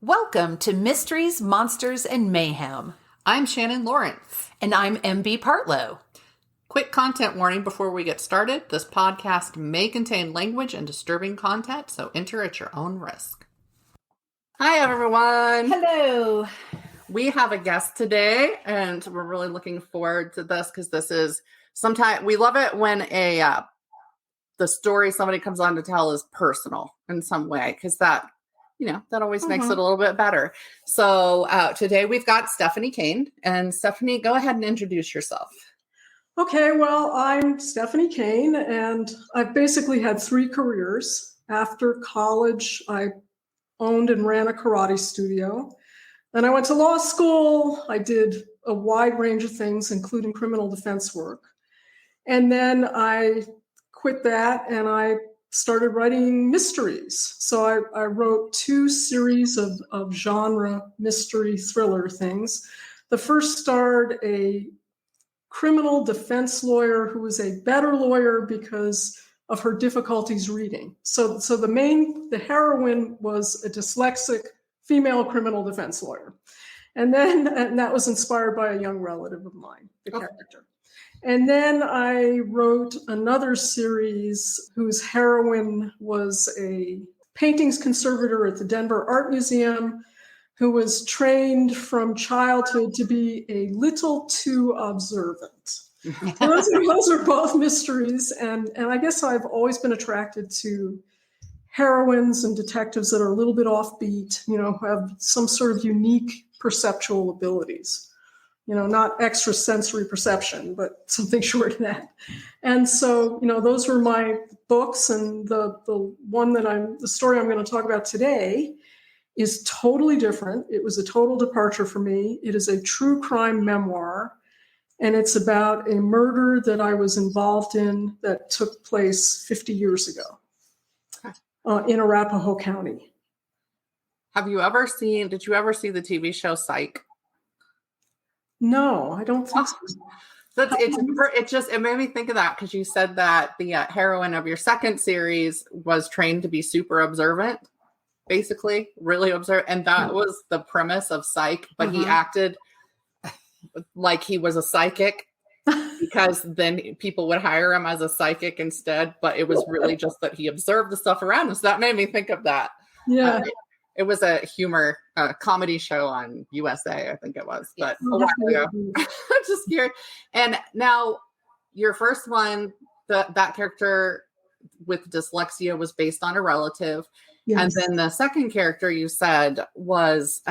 Welcome to Mysteries, Monsters, and Mayhem. I'm Shannon Lawrence. And I'm MB Partlow. Quick content warning before we get started. This podcast may contain language and disturbing content, so enter at your own risk. Hi, everyone. Hello. We have a guest today, and we're really looking forward to this because this is sometimes we love it when the story somebody comes on to tell is personal in some way, because that always makes it a little bit better. So today we've got Stephanie Kane. And Stephanie, go ahead and introduce yourself. Okay, well, I'm Stephanie Kane, and I've basically had 3 careers. After college, I owned and ran a karate studio. Then I went to law school. I did a wide range of things, including criminal defense work. And then I quit that, and I started writing mysteries. So I wrote 2 series of genre mystery thriller things. The first starred a criminal defense lawyer who was a better lawyer because of her difficulties reading. So the heroine was a dyslexic female criminal defense lawyer. And that was inspired by a young relative of mine, the character. And then I wrote another series whose heroine was a paintings conservator at the Denver Art Museum who was trained from childhood to be a little too observant. Those are both mysteries. And I guess I've always been attracted to heroines and detectives that are a little bit offbeat, who have some sort of unique perceptual abilities. Not extrasensory perception, but something short of that. And so, those were my books. And the story I'm going to talk about today is totally different. It was a total departure for me. It is a true crime memoir. And it's about a murder that I was involved in that took place 50 years ago in Arapahoe County. Did you ever see the TV show Psych? No, I don't think so. It made me think of that because you said that the heroine of your second series was trained to be super observant, basically, really observant. And that was the premise of Psych, but he acted like he was a psychic because then people would hire him as a psychic instead. But it was really just that he observed the stuff around him. So that made me think of that. Yeah. It was a comedy show on USA, I think it was, but a while ago. I'm just scared. And now your first one, that character with dyslexia was based on a relative. Yes. And then the second character you said was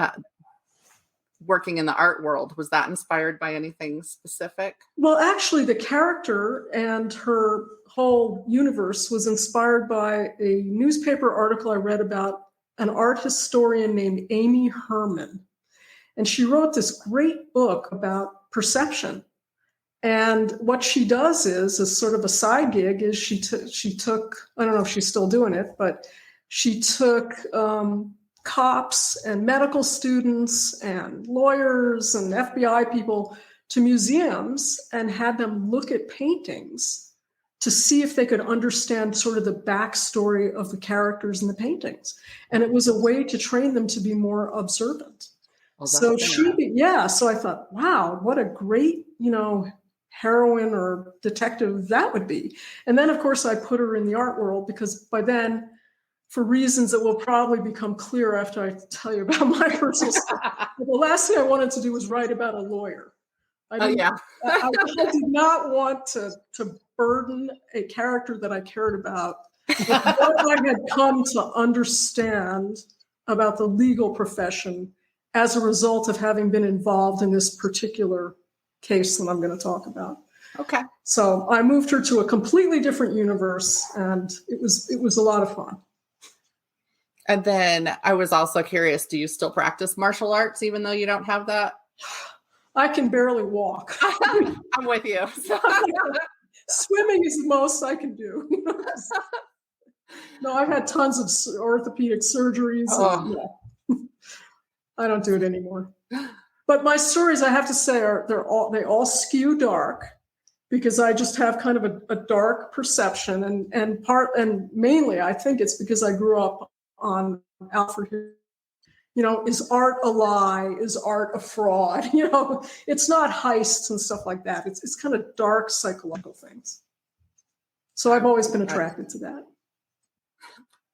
working in the art world. Was that inspired by anything specific? Well, actually, the character and her whole universe was inspired by a newspaper article I read about an art historian named Amy Herman. And she wrote this great book about perception. And what she does is, as sort of a side gig, is she took, I don't know if she's still doing it, but she took cops and medical students and lawyers and FBI people to museums and had them look at paintings to see if they could understand sort of the backstory of the characters in the paintings. And it was a way to train them to be more observant. Well, so I thought, wow, what a great, heroine or detective that would be. And then, of course, I put her in the art world because by then, for reasons that will probably become clear after I tell you about my personal stuff, the last thing I wanted to do was write about a lawyer. I did not want to burden a character that I cared about with what I had come to understand about the legal profession as a result of having been involved in this particular case that I'm going to talk about. Okay. So I moved her to a completely different universe, and it was a lot of fun. And then I was also curious, do you still practice martial arts even though you don't have that? I can barely walk. I'm with you. Swimming is the most I can do. No, I've had tons of orthopedic surgeries. I don't do it anymore. But my stories, I have to say, they all skew dark because I just have kind of a dark perception, and mainly I think it's because I grew up on Alfred is art a lie? Is art a fraud? It's not heists and stuff like that. It's kind of dark psychological things. So I've always been attracted to that.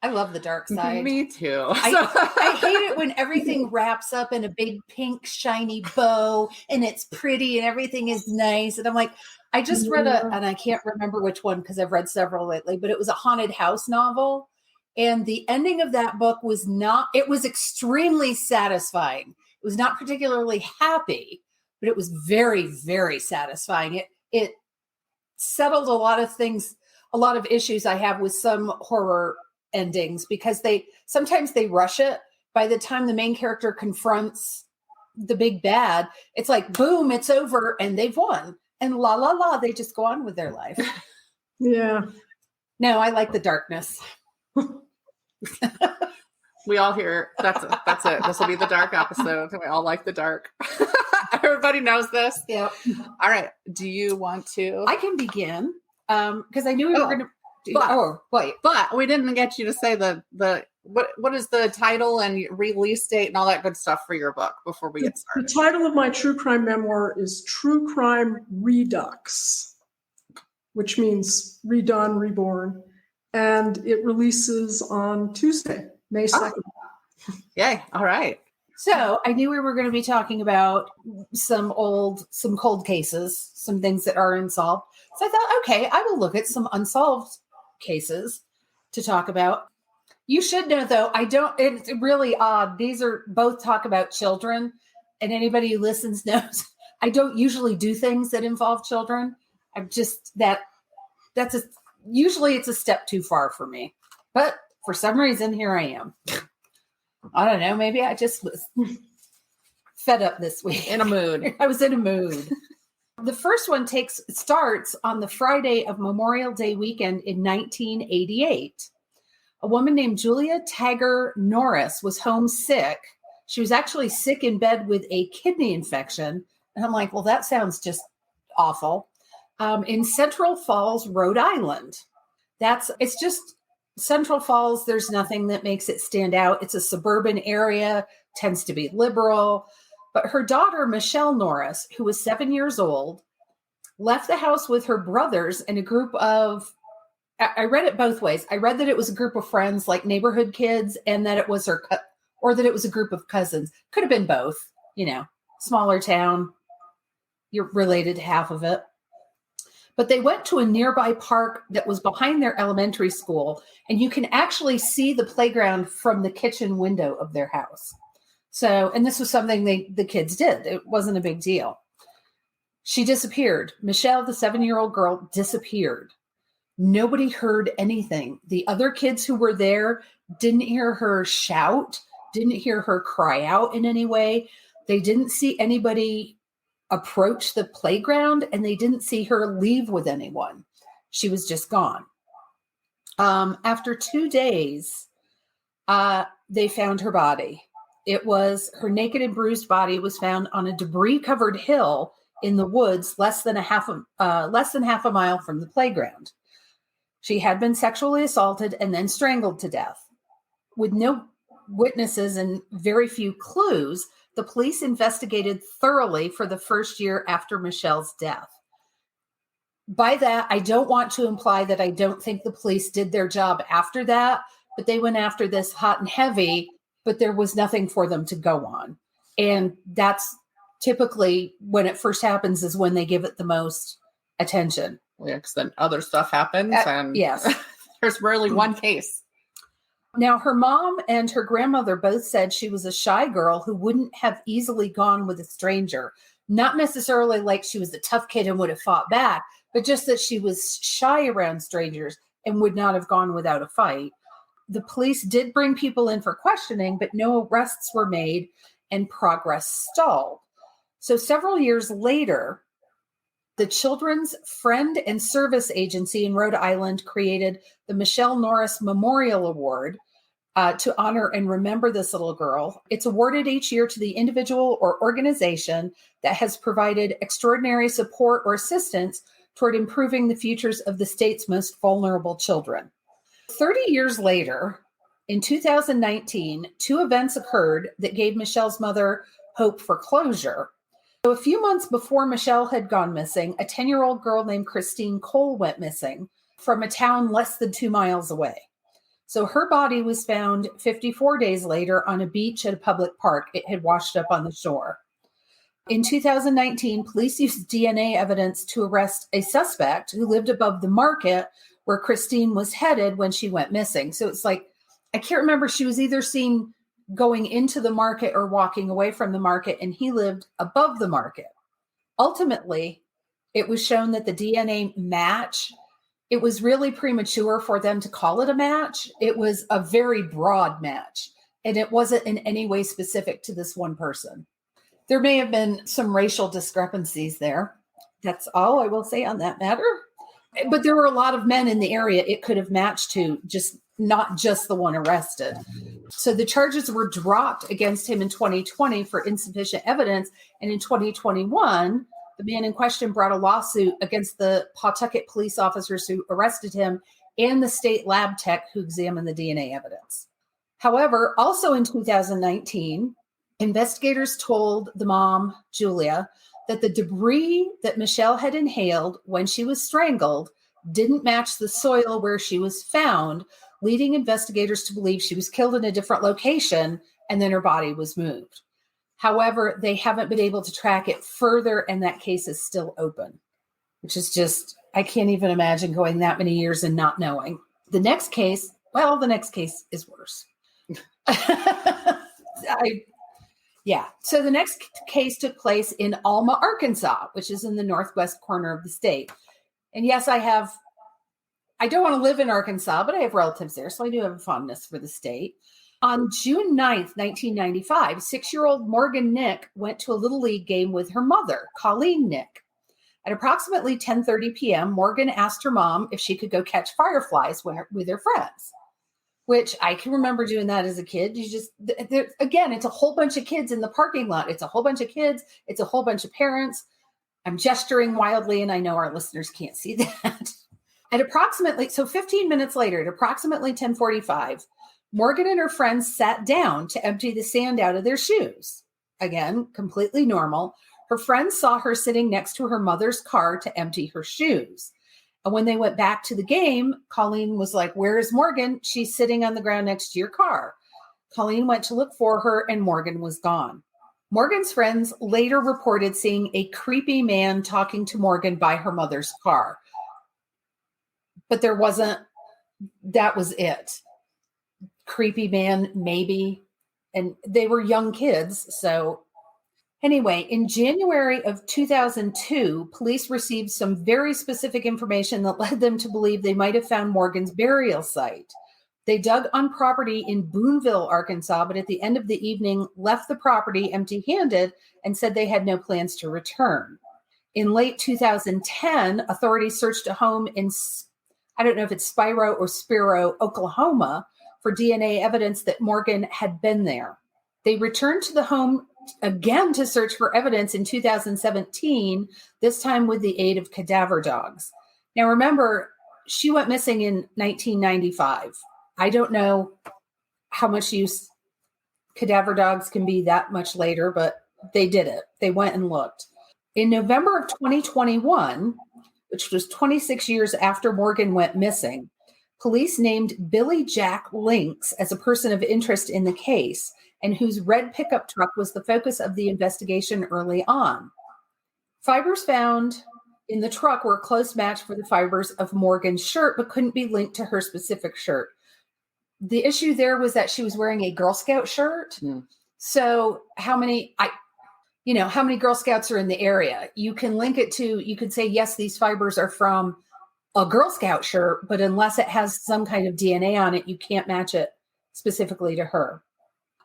I love the dark side. Me too. I hate it when everything wraps up in a big pink shiny bow and it's pretty and everything is nice. And I'm like, I just read and I can't remember which one because I've read several lately, but it was a haunted house novel. And the ending of that book it was extremely satisfying. It was not particularly happy, but it was very, very satisfying. It settled a lot of things, a lot of issues I have with some horror endings because sometimes they rush it. By the time the main character confronts the big bad, it's like, boom, it's over and they've won. And la, la, la, they just go on with their life. Yeah. No, I like the darkness. We all hear that's it. This will be the dark episode. We all like the dark. Everybody knows this. Yep. All right. Do you want to? I can begin because I knew we were going to. But we didn't get you to say what is the title and release date and all that good stuff for your book before we get started. The title of my true crime memoir is True Crime Redux, which means redone, reborn. And it releases on Tuesday, May 2nd. Yay. All right. So I knew we were going to be talking about some cold cases, some things that are unsolved. So I thought, okay, I will look at some unsolved cases to talk about. You should know, though, it's really odd. These are both talk about children, and anybody who listens knows I don't usually do things that involve children. I'm just usually it's a step too far for me. But for some reason, here I am. I don't know. Maybe I just was fed up this week. In a mood. I was in a mood. The first one starts on the Friday of Memorial Day weekend in 1988. A woman named Julia Taggart Norris was home sick. She was actually sick in bed with a kidney infection. And I'm like, well, that sounds just awful. In Central Falls, Rhode Island. It's just Central Falls. There's nothing that makes it stand out. It's a suburban area, tends to be liberal. But her daughter, Michelle Norris, who was 7 years old, left the house with her brothers and a group of, I read it both ways. I read that it was a group of friends, like neighborhood kids, and that it was or that it was a group of cousins. Could have been both, smaller town. You're related to half of it. But they went to a nearby park that was behind their elementary school, and you can actually see the playground from the kitchen window of their house. So, and this was something the kids did. It wasn't a big deal. She disappeared. Michelle, the 7-year-old girl, disappeared. Nobody heard anything. The other kids who were there didn't hear her shout, didn't hear her cry out in any way. They didn't see anybody approach the playground, and they didn't see her leave with anyone. She was just gone. After 2 days, they found her body. Her naked and bruised body was found on a debris-covered hill in the woods, less than half a mile from the playground. She had been sexually assaulted and then strangled to death. With no witnesses and very few clues, the police investigated thoroughly for the first year after Michelle's death. By that, I don't want to imply that I don't think the police did their job after that, but they went after this hot and heavy, but there was nothing for them to go on. And that's typically when it first happens is when they give it the most attention. Yeah, because then other stuff happens. And yes. There's rarely one case. Now, her mom and her grandmother both said she was a shy girl who wouldn't have easily gone with a stranger. Not necessarily like she was a tough kid and would have fought back, but just that she was shy around strangers and would not have gone without a fight. The police did bring people in for questioning, but no arrests were made and progress stalled. So several years later, the Children's Friend and Service Agency in Rhode Island created the Michelle Norris Memorial Award to honor and remember this little girl. It's awarded each year to the individual or organization that has provided extraordinary support or assistance toward improving the futures of the state's most vulnerable children. 30 years later, In 2019, two events occurred that gave Michelle's mother hope for closure. So a few months before Michelle had gone missing, a 10-year-old girl named Christine Cole went missing from a town less than 2 miles away. So her body was found 54 days later on a beach at a public park. It had washed up on the shore. In 2019, police used DNA evidence to arrest a suspect who lived above the market where Christine was headed when she went missing. So it's like, I can't remember, she was either seen going into the market or walking away from the market, and he lived above the market. Ultimately, it was shown that the DNA match, it was really premature for them to call it a match. It was a very broad match, and it wasn't in any way specific to this one person. There may have been some racial discrepancies there. That's all I will say on that matter. But there were a lot of men in the area it could have matched to, just not just the one arrested. So the charges were dropped against him in 2020 for insufficient evidence. And in 2021, the man in question brought a lawsuit against the Pawtucket police officers who arrested him and the state lab tech who examined the DNA evidence. However, also in 2019, investigators told the mom, Julia, that the debris that Michelle had inhaled when she was strangled didn't match the soil where she was found, leading investigators to believe she was killed in a different location and then her body was moved. However, they haven't been able to track it further, and that case is still open, which is just, I can't even imagine going that many years and not knowing. The next case is worse. So the next case took place in Alma, Arkansas, which is in the northwest corner of the state. And yes, I don't want to live in Arkansas, but I have relatives there, so I do have a fondness for the state. On June 9th, 1995, 6-year-old Morgan Nick went to a Little League game with her mother, Colleen Nick. At approximately 10:30 p.m., Morgan asked her mom if she could go catch fireflies with her friends, which I can remember doing that as a kid. Again, it's a whole bunch of kids in the parking lot. It's a whole bunch of kids. It's a whole bunch of parents. I'm gesturing wildly, and I know our listeners can't see that. 15 minutes later, at approximately 10:45, Morgan and her friends sat down to empty the sand out of their shoes. Again, completely normal. Her friends saw her sitting next to her mother's car to empty her shoes. And when they went back to the game, Colleen was like, "Where is Morgan? She's sitting on the ground next to your car." Colleen went to look for her, and Morgan was gone. Morgan's friends later reported seeing a creepy man talking to Morgan by her mother's car. But that was it. Creepy man, maybe. And they were young kids. So anyway, in January of 2002, police received some very specific information that led them to believe they might have found Morgan's burial site. They dug on property in Boonville, Arkansas, but at the end of the evening left the property empty-handed and said they had no plans to return. In late 2010, authorities searched a home in, I don't know if it's Spiro or Spiro, Oklahoma, for DNA evidence that Morgan had been there. They returned to the home again to search for evidence in 2017, this time with the aid of cadaver dogs. Now remember, she went missing in 1995. I don't know how much use cadaver dogs can be that much later, but they did it. They went and looked. In November of 2021, which was 26 years after Morgan went missing, police named Billy Jack Lynx as a person of interest in the case, and whose red pickup truck was the focus of the investigation early on. Fibers found in the truck were a close match for the fibers of Morgan's shirt, but couldn't be linked to her specific shirt. The issue there was that she was wearing a Girl Scout shirt. So how many Girl Scouts are in the area? You can link it to, you could say, yes, these fibers are from a Girl Scout shirt, but unless it has some kind of DNA on it, you can't match it specifically to her.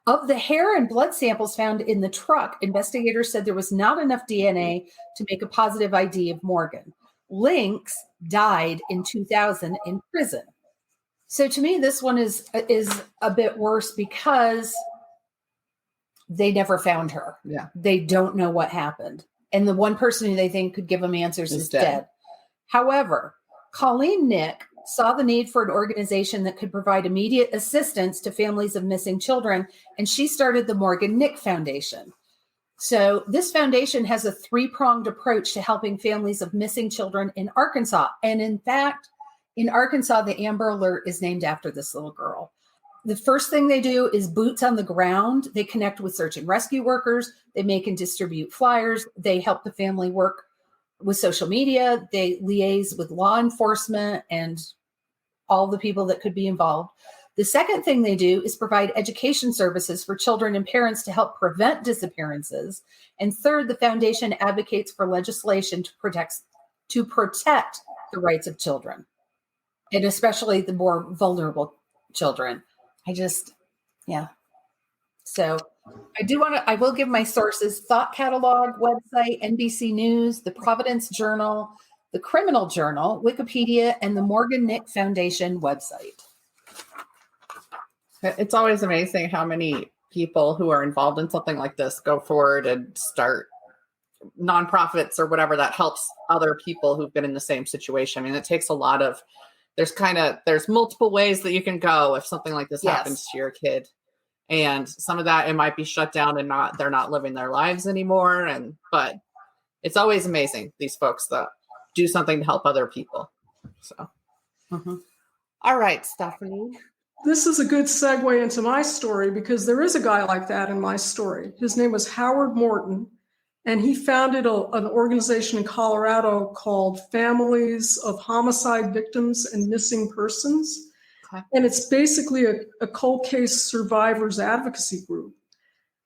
Of the hair and blood samples found in the truck, investigators said there was not enough DNA to make a positive ID of Morgan. Lynx died in 2000 in prison. So to me, this one is a bit worse because they never found her. Yeah. They don't know what happened. And the one person who they think could give them answers is dead. However, Colleen Nick saw the need for an organization that could provide immediate assistance to families of missing children, and she started the Morgan Nick Foundation. So this foundation has a 3-pronged approach to helping families of missing children in Arkansas. And in fact, in Arkansas, the Amber Alert is named after this little girl. The first thing they do is boots on the ground. They connect with search and rescue workers. They make and distribute flyers. They help the family work with social media. They liaise with law enforcement and all the people that could be involved. The second thing they do is provide education services for children and parents to help prevent disappearances. And third, the foundation advocates for legislation to protect the rights of children, and especially the more vulnerable children. So I will give my sources: Thought Catalog website, NBC News, the Providence Journal, the Criminal Journal, Wikipedia, and the Morgan Nick Foundation website. It's always amazing how many people who are involved in something like this go forward and start nonprofits or whatever that helps other people who've been in the same situation. I mean, it takes a lot of, there's multiple ways that you can go if something like this happens to your kid. And some of that, it might be shut down and they're not living their lives anymore. But it's always amazing, these folks that do something to help other people. So, All right, Stephanie. This is a good segue into my story because there is a guy like that in my story. His name was Howard Morton, and he founded an organization in Colorado called Families of Homicide Victims and Missing Persons. Okay. And it's basically a cold case survivors advocacy group.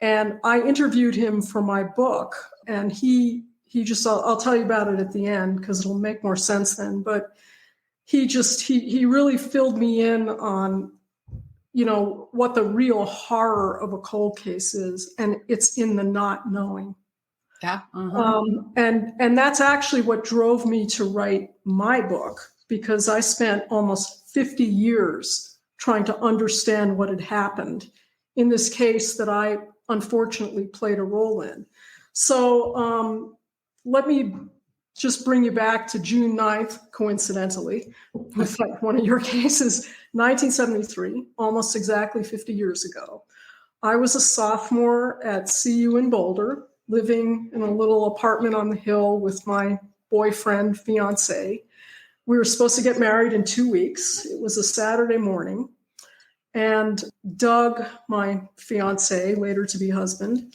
And I interviewed him for my book, and he just, I'll tell you about it at the end because it'll make more sense then. But he really filled me in on, what the real horror of a cold case is. And it's in the not knowing. Yeah. And that's actually what drove me to write my book, because I spent almost 50 years trying to understand what had happened in this case that I unfortunately played a role in. So let me just bring you back to June 9th, coincidentally, with one of your cases, 1973, almost exactly 50 years ago. I was a sophomore at CU in Boulder, living in a little apartment on the hill with my boyfriend, fiance. We were supposed to get married in 2 weeks. It was a Saturday morning. And Doug, my fiance, later to be husband,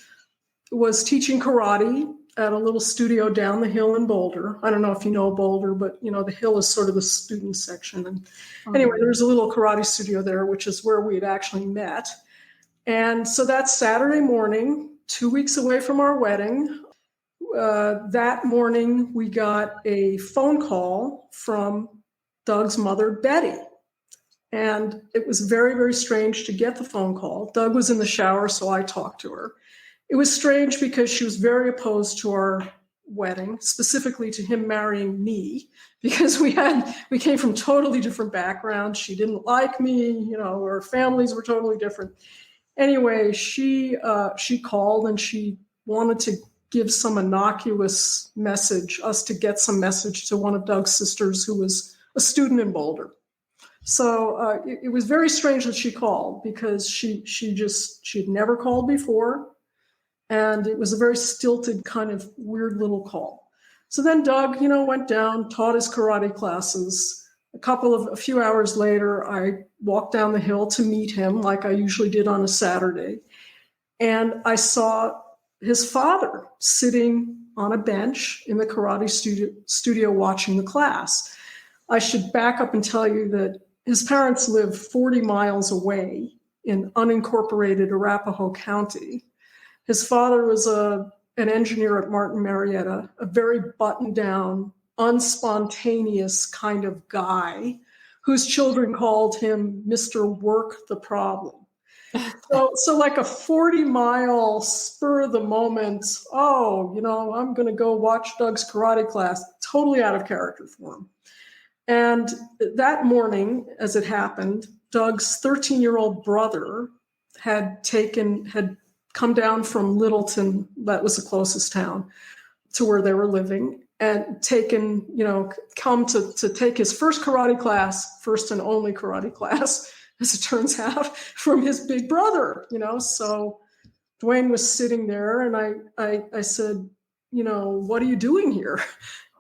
was teaching karate at a little studio down the hill in Boulder. I don't know if you know Boulder, but the hill is sort of the student section. And anyway, there was a little karate studio there, which is where we had actually met. And so that Saturday morning, 2 weeks away from our wedding, that morning we got a phone call from Doug's mother, Betty. And it was very, very strange to get the phone call. Doug was in the shower, so I talked to her. It was strange because she was very opposed to our wedding, specifically to him marrying me, because we came from totally different backgrounds. She didn't like me, our families were totally different. Anyway, she called and she wanted to give some innocuous message, us to get some message to one of Doug's sisters who was a student in Boulder. So it was very strange that she called because she'd never called before. And it was a very stilted kind of weird little call. So then Doug, went down, taught his karate classes. A few hours later, I walked down the hill to meet him like I usually did on a Saturday. And I saw his father sitting on a bench in the karate studio watching the class. I should back up and tell you that his parents lived 40 miles away in unincorporated Arapahoe County. His father was an engineer at Martin Marietta, a very buttoned down, unspontaneous kind of guy whose children called him Mr. Work the Problem. So like a 40-mile spur of the moment, I'm going to go watch Doug's karate class, totally out of character for him. And that morning, as it happened, Doug's 13-year-old brother had come down from Littleton, that was the closest town, to where they were living. and taken, come to take his first karate class, first and only karate class, as it turns out, from his big brother, So Dwayne was sitting there, and I said, what are you doing here?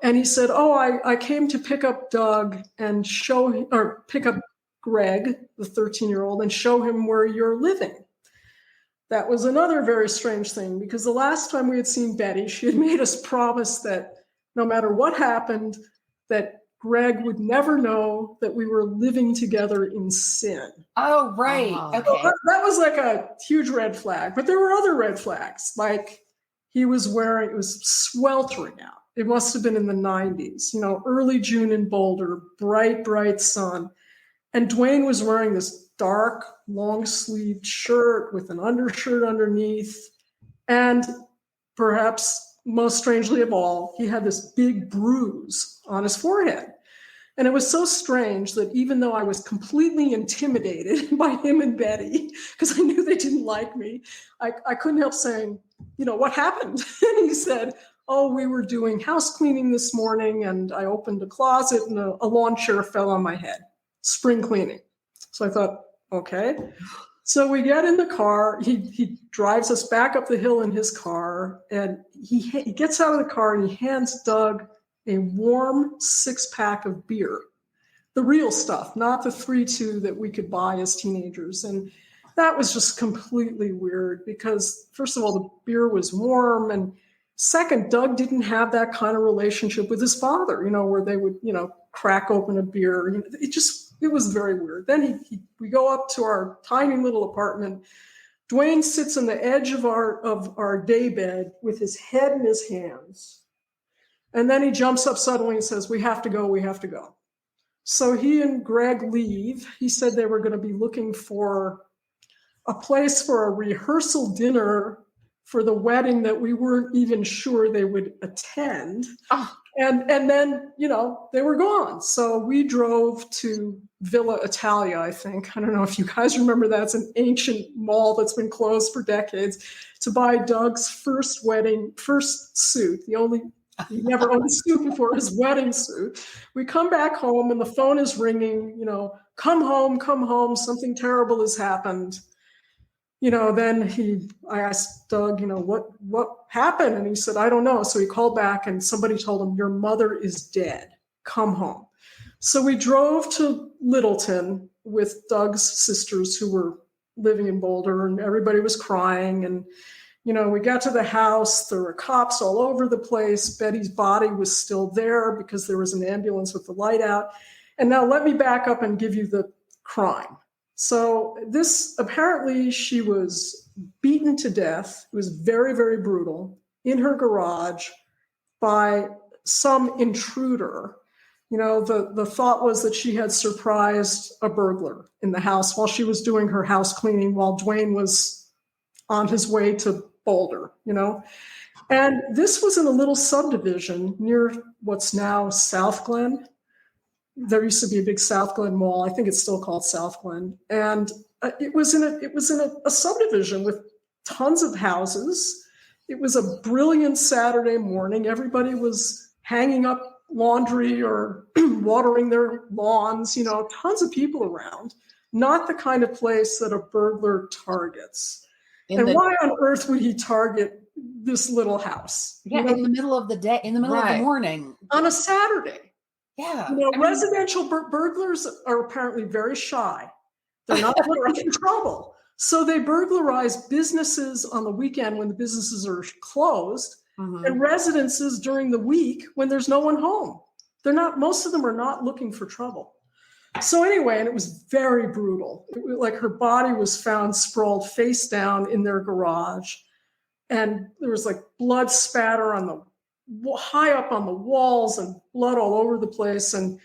And he said, oh, I came to pick up Doug and pick up Greg, the 13-year-old, and show him where you're living. That was another very strange thing, because the last time we had seen Betty, she had made us promise that no matter what happened, that Greg would never know that we were living together in sin. Oh, right. Okay. So that was like a huge red flag. But there were other red flags. Like it was sweltering out. It must have been in the 90s, early June in Boulder, bright, bright sun. And Dwayne was wearing this dark, long-sleeved shirt with an undershirt underneath. And perhaps most strangely of all, he had this big bruise on his forehead. And it was so strange that even though I was completely intimidated by him and Betty, because I knew they didn't like me, I couldn't help saying, what happened? And he said, oh, we were doing house cleaning this morning, and I opened a closet and a lawn chair fell on my head. Spring cleaning. So I thought, okay. So we get in the car. He drives us back up the hill in his car, and he gets out of the car and he hands Doug a warm 6-pack of beer, the real stuff, not the 3-2 that we could buy as teenagers. And that was just completely weird because, first of all, the beer was warm, and second, Doug didn't have that kind of relationship with his father, where they would, crack open a beer. It was very weird. Then we go up to our tiny little apartment. Dwayne sits on the edge of our day bed with his head in his hands. And then he jumps up suddenly and says, we have to go, we have to go. So he and Greg leave. He said they were going to be looking for a place for a rehearsal dinner for the wedding that we weren't even sure they would attend. Oh. And then, they were gone. So we drove to Villa Italia, I think. I don't know if you guys remember that. It's an ancient mall that's been closed for decades, to buy Doug's first suit. He never owned a suit before, his wedding suit. We come back home and the phone is ringing, come home, something terrible has happened. Then I asked Doug, what happened? And he said, I don't know. So he called back and somebody told him, your mother is dead. Come home. So we drove to Littleton with Doug's sisters who were living in Boulder, and everybody was crying. And, we got to the house. There were cops all over the place. Betty's body was still there because there was an ambulance with the light out. And now let me back up and give you the crime. So apparently she was beaten to death. It was very, very brutal in her garage by some intruder. The thought was that she had surprised a burglar in the house while she was doing her house cleaning, while Dwayne was on his way to Boulder, And this was in a little subdivision near what's now South Glen. There used to be a big South Glen mall. I think it's still called South Glen. And it was in a subdivision with tons of houses. It was a brilliant Saturday morning. Everybody was hanging up laundry or watering their lawns, tons of people around. Not the kind of place that a burglar targets. Why on earth would he target this little house? Yeah, in the middle of the day, in the middle of the morning. On a Saturday. Yeah. Residential burglars are apparently very shy. They're not in trouble. So they burglarize businesses on the weekend when the businesses are closed, and residences during the week when there's no one home. Most of them are not looking for trouble. So anyway, and it was very brutal. Her body was found sprawled face down in their garage. And there was blood spatter high up on the walls and blood all over the place. And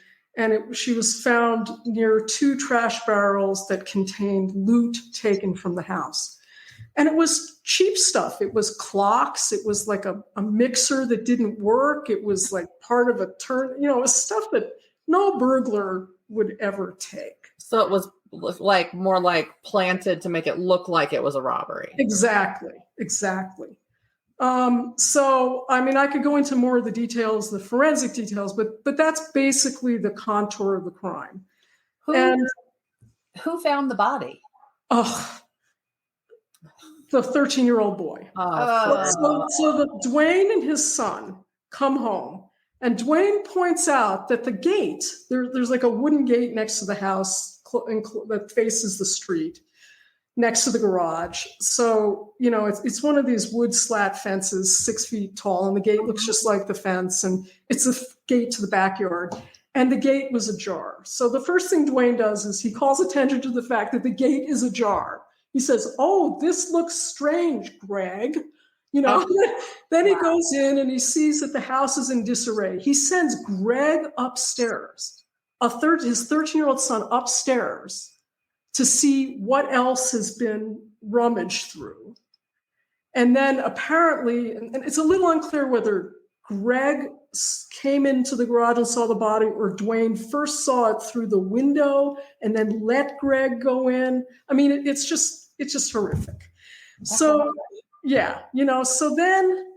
she was found near 2 trash barrels that contained loot taken from the house. And it was cheap stuff. It was clocks. It was a mixer that didn't work. It was part of a turn, it was stuff that no burglar would ever take. So it was more planted to make it look like it was a robbery. Exactly. So, I mean, I could go into more of the details, the forensic details, but that's basically the contour of the crime. Who found the body? Oh, the 13-year-old boy. Oh, So Dwayne and his son come home, and Dwayne points out that the gate, there's like a wooden gate next to the house that faces the street, next to the garage. So, it's one of these wood slat fences, 6 feet tall, and the gate looks just like the fence, and it's a gate to the backyard. And the gate was ajar. So the first thing Dwayne does is he calls attention to the fact that the gate is ajar. He says, "Oh, this looks strange, Greg." Then he goes in and he sees that the house is in disarray. He sends Greg upstairs, his 13-year-old son upstairs, to see what else has been rummaged through. And then apparently, and it's a little unclear whether Greg came into the garage and saw the body, or Dwayne first saw it through the window and then let Greg go in. I mean, it's just horrific. So, yeah, so then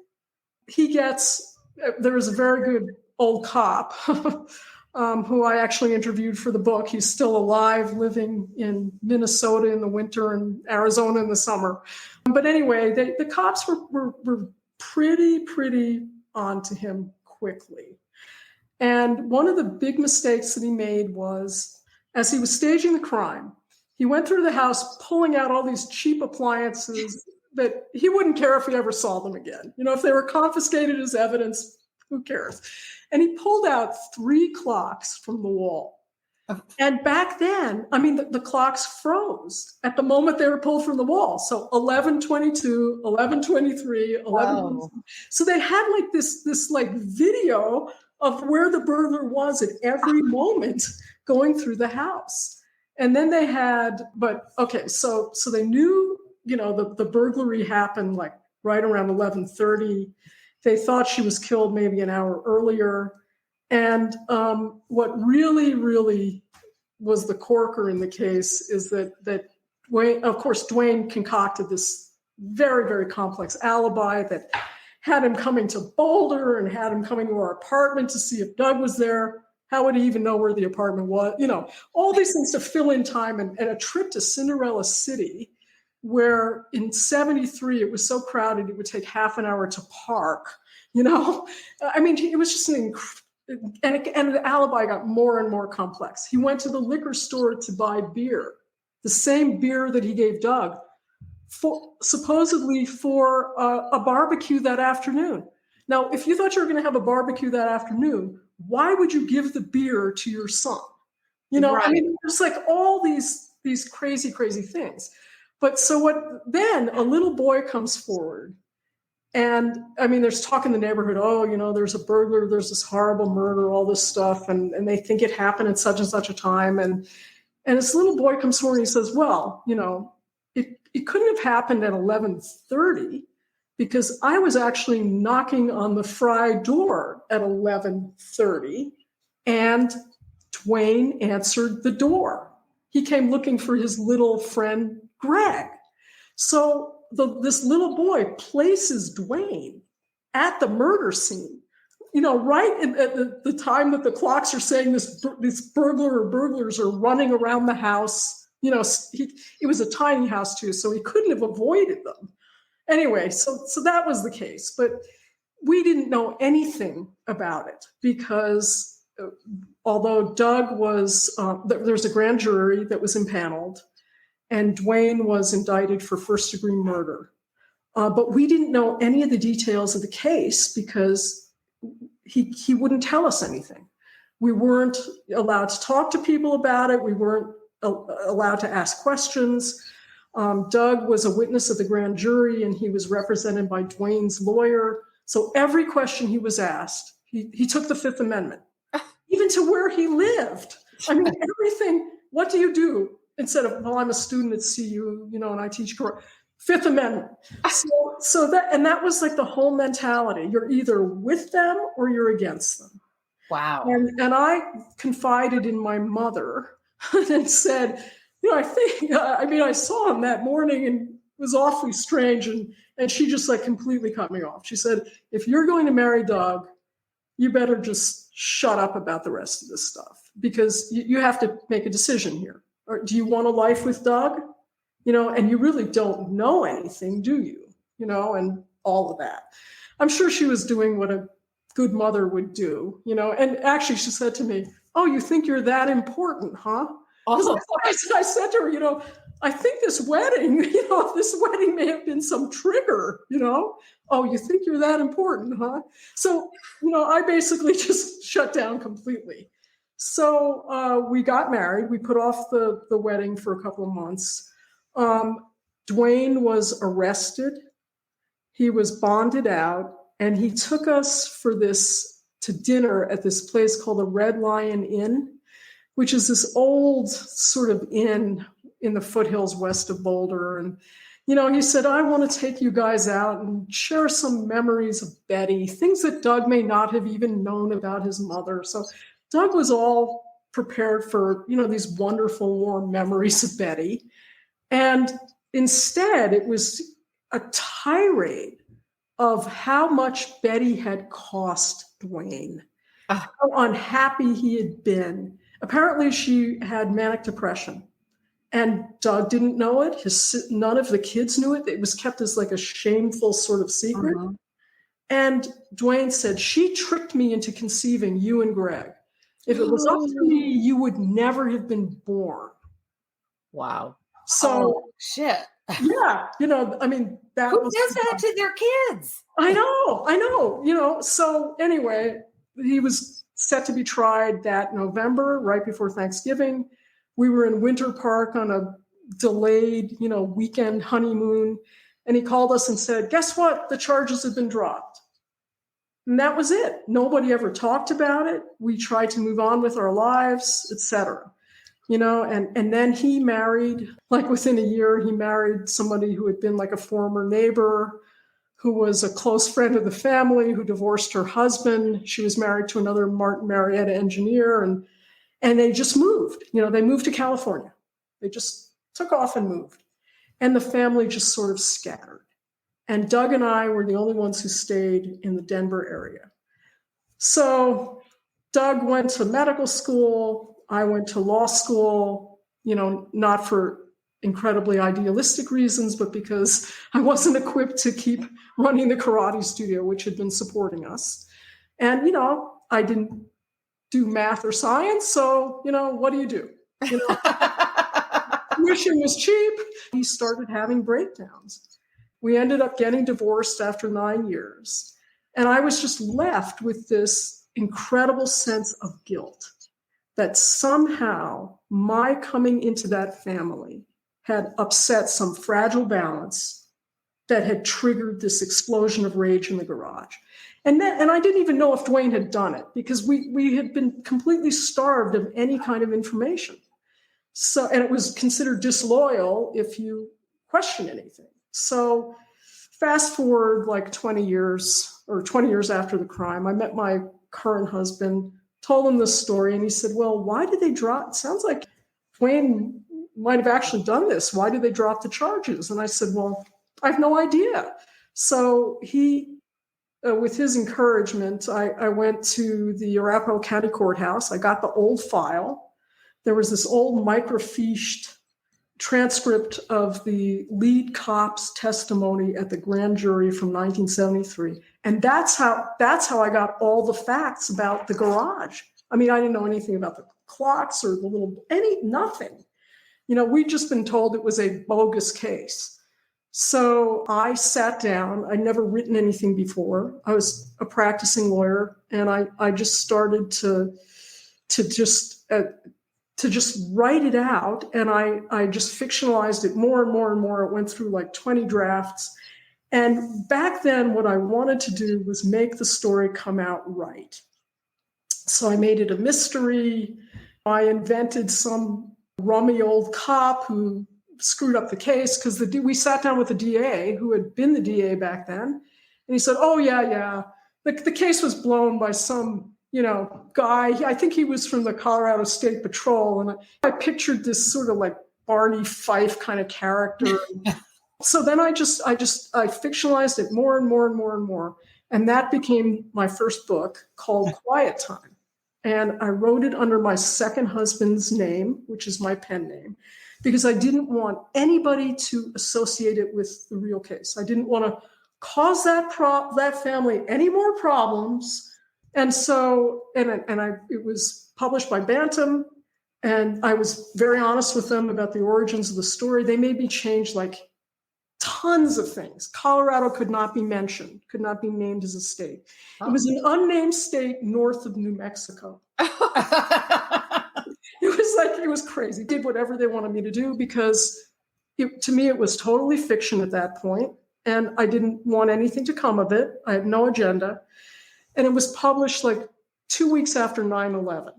there was a very good old cop who I actually interviewed for the book. He's still alive, living in Minnesota in the winter and Arizona in the summer. But anyway, the cops were pretty on to him quickly. And one of the big mistakes that he made was, as he was staging the crime, he went through the house pulling out all these cheap appliances that he wouldn't care if he ever saw them again. If they were confiscated as evidence, who cares? And he pulled out 3 clocks from the wall. And back then, I mean, the clocks froze at the moment they were pulled from the wall. So 11:22, 11:23, 11. Wow. So they had like this like video of where the burglar was at every moment going through the house. And then they had, so they knew, the burglary happened like right around 11:30. They thought she was killed maybe an hour earlier. And what really was the corker in the case is that Dwayne concocted this very, very complex alibi that had him coming to Boulder and had him coming to our apartment to see if Doug was there. How would he even know where the apartment was? All these things to fill in time, and a trip to Cinderella City, where in 73 it was so crowded it would take half an hour to park. I mean, it was just and the alibi got more and more complex. He went to the liquor store to buy beer, the same beer that he gave Doug, supposedly for a barbecue that afternoon. Now, if you thought you were going to have a barbecue that afternoon, why would you give the beer to your son? Right. I mean, there's like all these crazy things. But then a little boy comes forward. And I mean, there's talk in the neighborhood, there's a burglar, there's this horrible murder, all this stuff. And they think it happened at such and such a time. And this little boy comes forward and he says, well, it couldn't have happened at 11:30 because I was actually knocking on the Fry door at 11:30 and Dwayne answered the door. He came looking for his little friend, Greg. So this little boy places Dwayne at the murder scene, right at the time that the clocks are saying this burglar or burglars are running around the house. It was a tiny house too, so he couldn't have avoided them. Anyway, so that was the case, but we didn't know anything about it because although Doug was, there's a grand jury that was impaneled, and Dwayne was indicted for first-degree murder. But we didn't know any of the details of the case because he wouldn't tell us anything. We weren't allowed to talk to people about it. We weren't allowed to ask questions. Doug was a witness of the grand jury, and he was represented by Dwayne's lawyer. So every question he was asked, he took the Fifth Amendment, even to where he lived. I mean, everything. What do you do? Instead of, well, I'm a student at CU, and I teach Fifth Amendment. So that was like the whole mentality. You're either with them or you're against them. Wow. And I confided in my mother and said, I think, I saw him that morning and it was awfully strange. And And she just like completely cut me off. She said, if you're going to marry Doug, you better just shut up about the rest of this stuff, because you have to make a decision here. Or do you want a life with Doug? And you really don't know anything, do you? And all of that. I'm sure she was doing what a good mother would do, and actually she said to me, oh, you think you're that important, huh? Oh. I said to her, I think this wedding, this wedding may have been some trigger, oh, you think you're that important, huh? So, I basically just shut down completely. So we got married. We put off the wedding for a couple of months. Dwayne was arrested. He was bonded out, and he took us to dinner at this place called the Red Lion Inn, which is this old sort of inn in the foothills west of Boulder. And, he said, I want to take you guys out and share some memories of Betty, things that Doug may not have even known about his mother. So Doug was all prepared for, these wonderful, warm memories of Betty. And instead, it was a tirade of how much Betty had cost Dwayne, how unhappy he had been. Apparently, she had manic depression, and Doug didn't know it. None of the kids knew it. It was kept as like a shameful sort of secret. Uh-huh. And Dwayne said, she tricked me into conceiving you and Greg. If it was up to me, you would never have been born. Wow. So, shit. Yeah, that who does that to their kids? I know. So anyway, he was set to be tried that November, right before Thanksgiving. We were in Winter Park on a delayed, weekend honeymoon. And he called us and said, guess what? The charges have been dropped. And that was it. Nobody ever talked about it. We tried to move on with our lives, etc. And then he married, like within a year, he married somebody who had been like a former neighbor, who was a close friend of the family, who divorced her husband. She was married to another Martin Marietta engineer, and they just moved. They moved to California. They just took off and moved. And the family just sort of scattered. And Doug and I were the only ones who stayed in the Denver area. So Doug went to medical school. I went to law school, not for incredibly idealistic reasons, but because I wasn't equipped to keep running the karate studio, which had been supporting us. And, I didn't do math or science. So, what do you do? Tuition was cheap. He started having breakdowns. We ended up getting divorced after 9 years. And I was just left with this incredible sense of guilt that somehow my coming into that family had upset some fragile balance that had triggered this explosion of rage in the garage. And I didn't even know if Dwayne had done it, because we had been completely starved of any kind of information. So, and it was considered disloyal if you question anything. So fast forward like 20 years after the crime, I met my current husband, told him this story, and he said, well, why did they drop? It sounds like Dwayne might have actually done this. Why did they drop the charges? And I said, well, I have no idea. So he, with his encouragement, I went to the Arapahoe County Courthouse. I got the old file. There was this old microfiched transcript of the lead cop's testimony at the grand jury from 1973. And that's how I got all the facts about the garage. I mean, I didn't know anything about the clocks or nothing. We'd just been told it was a bogus case. So I sat down. I'd never written anything before. I was a practicing lawyer, and I just started to just write it out. And I just fictionalized it more and more and more. It went through like 20 drafts. And back then, what I wanted to do was make the story come out right. So I made it a mystery. I invented some rummy old cop who screwed up the case, because we sat down with the DA, who had been the DA back then. And he said, oh, yeah. The case was blown by some guy. I think he was from the Colorado State Patrol. And I pictured this sort of like Barney Fife kind of character. So then I fictionalized it more and more and more and more. And that became my first book called Quiet Time. And I wrote it under my second husband's name, which is my pen name, because I didn't want anybody to associate it with the real case. I didn't want to cause that family any more problems. And so, it was published by Bantam, and I was very honest with them about the origins of the story. They made me change like tons of things. Colorado could not be mentioned, could not be named as a state. It was an unnamed state north of New Mexico. It was crazy. Did whatever they wanted me to do because to me, it was totally fiction at that point. And I didn't want anything to come of it. I had no agenda. And it was published like 2 weeks after 9/11.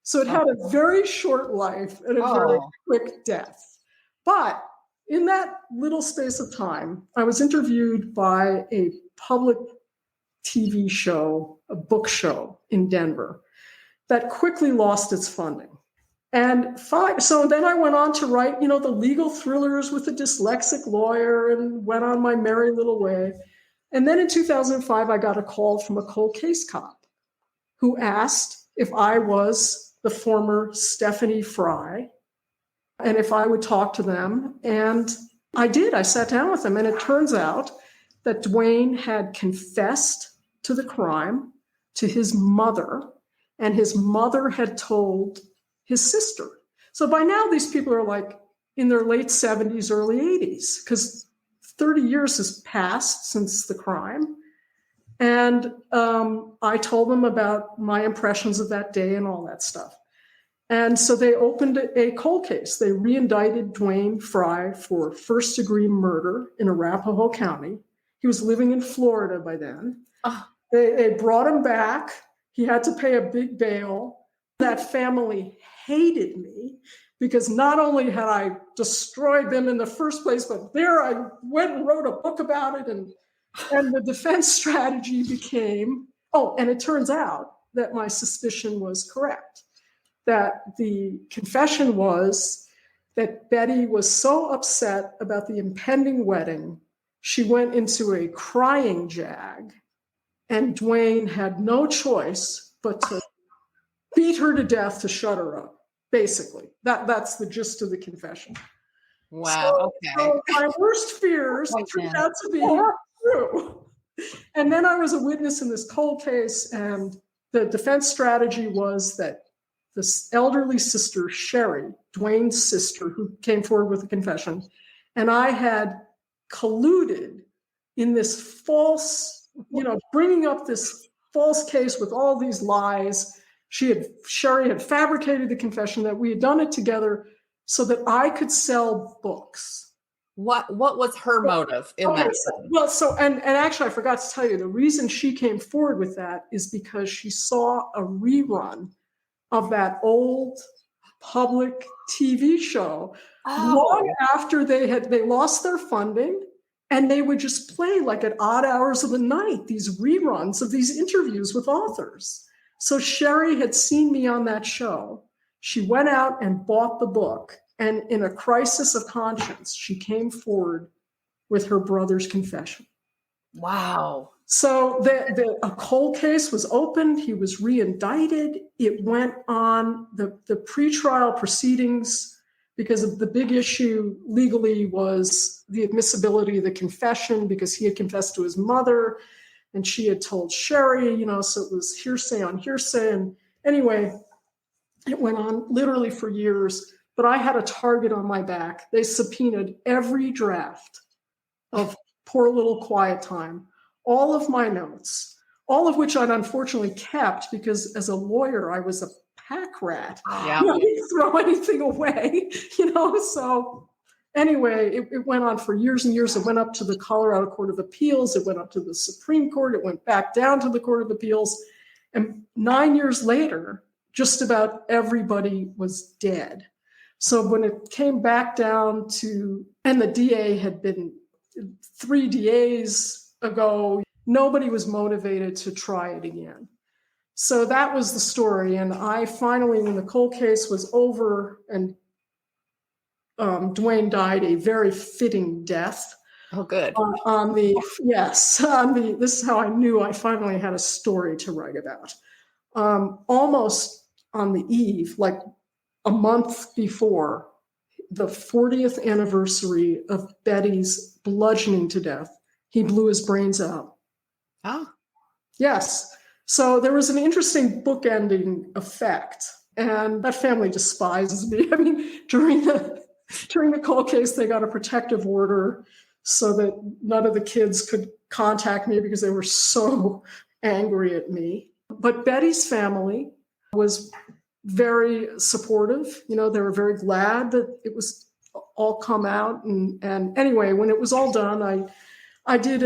So it had a very short life and a very quick death. But in that little space of time, I was interviewed by a public TV show, a book show in Denver that quickly lost its funding. So then I went on to write, the legal thrillers with a dyslexic lawyer and went on my merry little way. And then in 2005, I got a call from a cold case cop who asked if I was the former Stephanie Fry and if I would talk to them. And I did. I sat down with them. And it turns out that Dwayne had confessed to the crime to his mother, and his mother had told his sister. So by now, these people are like in their late 70s, early 80s, because 30 years has passed since the crime. And I told them about my impressions of that day and all that stuff. And so they opened a cold case. They re-indicted Dwayne Fry for first-degree murder in Arapahoe County. He was living in Florida by then. They brought him back. He had to pay a big bail. That family hated me because not only had I destroyed them in the first place, but there I went and wrote a book about it. And the defense strategy became, and it turns out that my suspicion was correct. That the confession was that Betty was so upset about the impending wedding, she went into a crying jag, and Dwayne had no choice but to beat her to death to shut her up, basically. That's the gist of the confession. Wow, So my worst fears turned out to be true. And then I was a witness in this cold case, and the defense strategy was that this elderly sister, Sherry, Dwayne's sister, who came forward with a confession, and I had colluded in this false, bringing up this false case with all these lies. Sherry had fabricated the confession that we had done it together so that I could sell books. What was her motive in that sense? Well, and actually I forgot to tell you, the reason she came forward with that is because she saw a rerun of that old public TV show long after they lost their funding, and they would just play like at odd hours of the night these reruns of these interviews with authors. So Sherry had seen me on that show. She went out and bought the book, and in a crisis of conscience, she came forward with her brother's confession. Wow. So a cold case was opened. He was re-indicted. It went on the pretrial proceedings, because of the big issue legally was the admissibility of the confession, because he had confessed to his mother and she had told Sherry, so it was hearsay on hearsay. And anyway, it went on literally for years, but I had a target on my back. They subpoenaed every draft of Poor Little Quiet Time, all of my notes, all of which I'd unfortunately kept because as a lawyer, I was a pack rat. Yeah. I didn't throw anything away, so anyway, it went on for years and years. It went up to the Colorado Court of Appeals. It went up to the Supreme Court. It went back down to the Court of Appeals. And 9 years later, just about everybody was dead. So when it came back down to, and the DA had been 3 DAs ago, nobody was motivated to try it again. So that was the story. And I finally, when the cold case was over and Dwayne died a very fitting death, Oh, good. This is how I knew I finally had a story to write about. Almost on the eve, like a month before the 40th anniversary of Betty's bludgeoning to death, he blew his brains out. Oh. Yes. So there was an interesting bookending effect, and that family despises me. I mean, during the cold case, they got a protective order so that none of the kids could contact me because they were so angry at me. But Betty's family was very supportive. You know, they were very glad that it was all come out. And anyway, when it was all done, I did,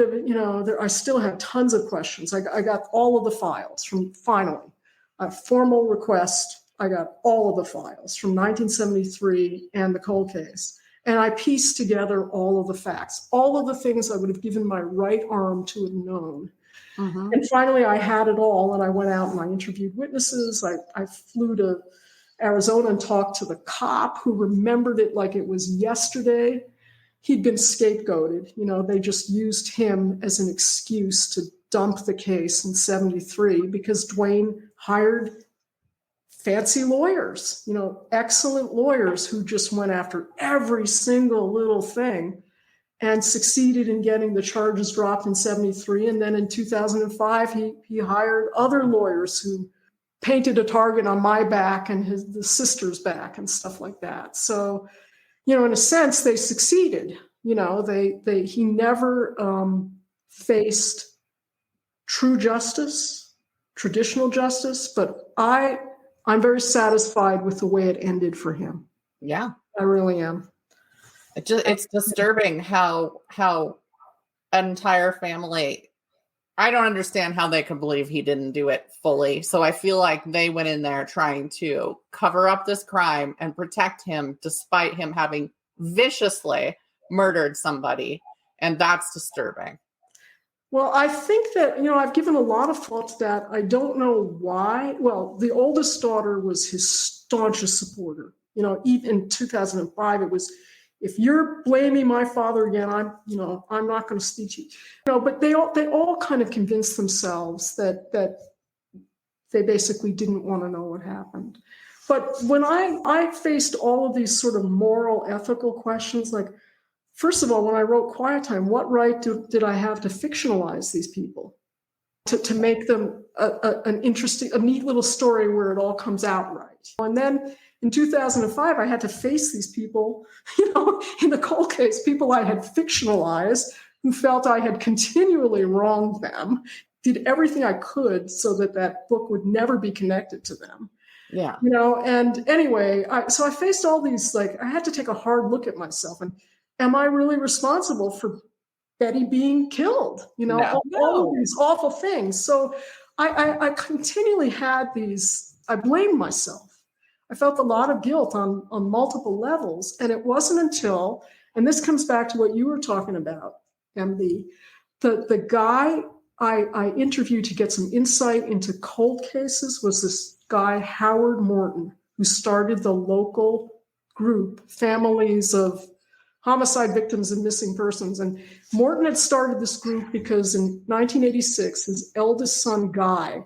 I still had tons of questions. I got all of the files from finally a formal request. I got all of the files from 1973 and the cold case. And I pieced together all of the facts, all of the things I would have given my right arm to have known. Mm-hmm. And finally, I had it all, and I went out and I interviewed witnesses. I flew to Arizona and talked to the cop who remembered it like it was yesterday. He'd been scapegoated. You know, they just used him as an excuse to dump the case in 73 because Dwayne hired fancy lawyers, you know, excellent lawyers who just went after every single little thing and succeeded in getting the charges dropped in 73. And then in 2005, he hired other lawyers who painted a target on my back and the sister's back and stuff like that. So, you know, in a sense, they succeeded. You know, he never faced true justice, traditional justice, but I'm very satisfied with the way it ended for him. Yeah, I really am. It's disturbing how an entire family, I don't understand how they could believe he didn't do it fully. So I feel like they went in there trying to cover up this crime and protect him despite him having viciously murdered somebody. And that's disturbing. Well, I think that, you know, I've given a lot of thought to that. I don't know why. Well, the oldest daughter was his staunchest supporter. You know, even in 2005, it was, if you're blaming my father again, I'm not going to speak to you. You know, but they all kind of convinced themselves that they basically didn't want to know what happened. But when I faced all of these sort of moral, ethical questions, like, first of all, when I wrote Quiet Time, what right did I have to fictionalize these people, to make them an interesting, a neat little story where it all comes out right? And then in 2005, I had to face these people, you know, in the cold case, people I had fictionalized who felt I had continually wronged them, did everything I could so that book would never be connected to them. Yeah. You know, and anyway, so I faced all these, like, I had to take a hard look at myself and, am I really responsible for Betty being killed? You know, all of these awful things. So I continually had these, I blamed myself. I felt a lot of guilt on multiple levels. And it wasn't until, and this comes back to what you were talking about, MB, the guy I interviewed to get some insight into cold cases was this guy, Howard Morton, who started the local group, Families of Homicide Victims and Missing Persons. And Morton had started this group because in 1986, his eldest son, Guy,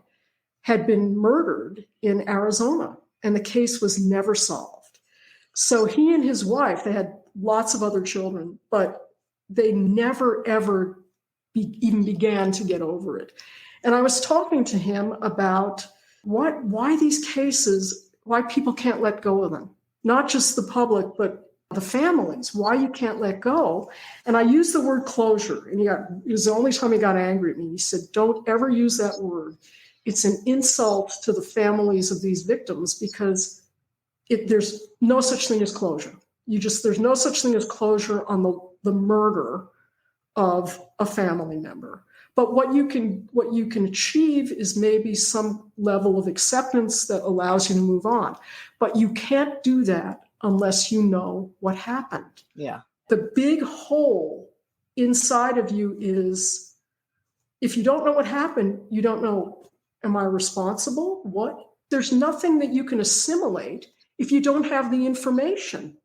had been murdered in Arizona, and the case was never solved. So he and his wife, they had lots of other children, but they never, ever even began to get over it. And I was talking to him about why these cases, why people can't let go of them, not just the public, but the families, why you can't let go. And I used the word closure, and it was the only time he got angry at me. He said, don't ever use that word. It's an insult to the families of these victims because there's no such thing as closure. There's no such thing as closure on the murder of a family member. But what you can achieve is maybe some level of acceptance that allows you to move on. But you can't do that unless you know what happened. Yeah. The big hole inside of you is, if you don't know what happened, you don't know, am I responsible? What? There's nothing that you can assimilate if you don't have the information.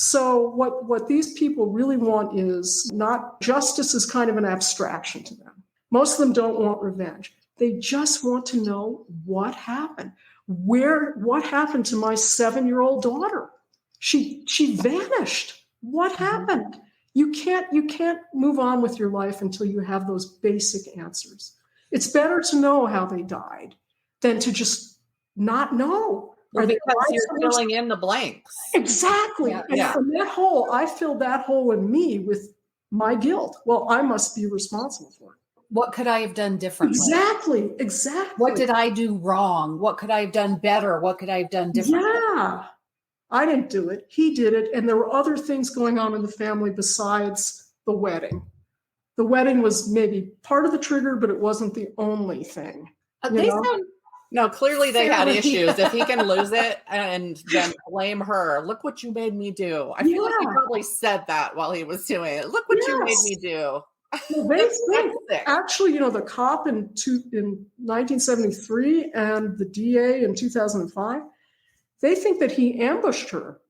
So what these people really want is not justice is kind of an abstraction to them. Most of them don't want revenge. They just want to know what happened. What happened to my 7-year-old daughter? She vanished. What happened? You can't move on with your life until you have those basic answers. It's better to know how they died than to just not know. Or because you're filling in the blanks. Exactly. Yeah. And that hole, I filled that hole in me with my guilt. Well, I must be responsible for it. What could I have done differently? Exactly. What did I do wrong? What could I have done better? What could I have done differently? Yeah. I didn't do it. He did it. And there were other things going on in the family besides the wedding. The wedding was maybe part of the trigger, but it wasn't the only thing. No, clearly they had issues. If he can lose it and then blame her, look what you made me do. I feel like he probably said that while he was doing it. Look what you made me do. Well, actually, the cop in 1973 and the DA in 2005, they think that he ambushed her.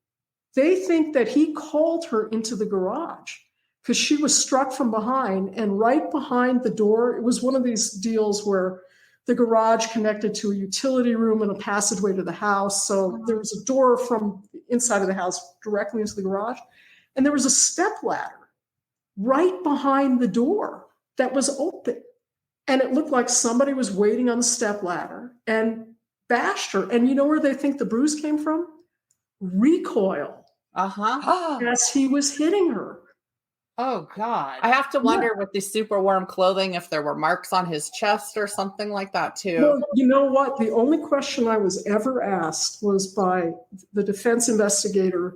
They think that he called her into the garage because she was struck from behind, and right behind the door, it was one of these deals where the garage connected to a utility room and a passageway to the house. So there was a door from the inside of the house directly into the garage. And there was a step ladder right behind the door that was open. And it looked like somebody was waiting on the step ladder and bashed her. And you know where they think the bruise came from? Recoil. As he was hitting her. Oh, God. I have to wonder with the super warm clothing if there were marks on his chest or something like that, too. Well, you know what? The only question I was ever asked was by the defense investigator.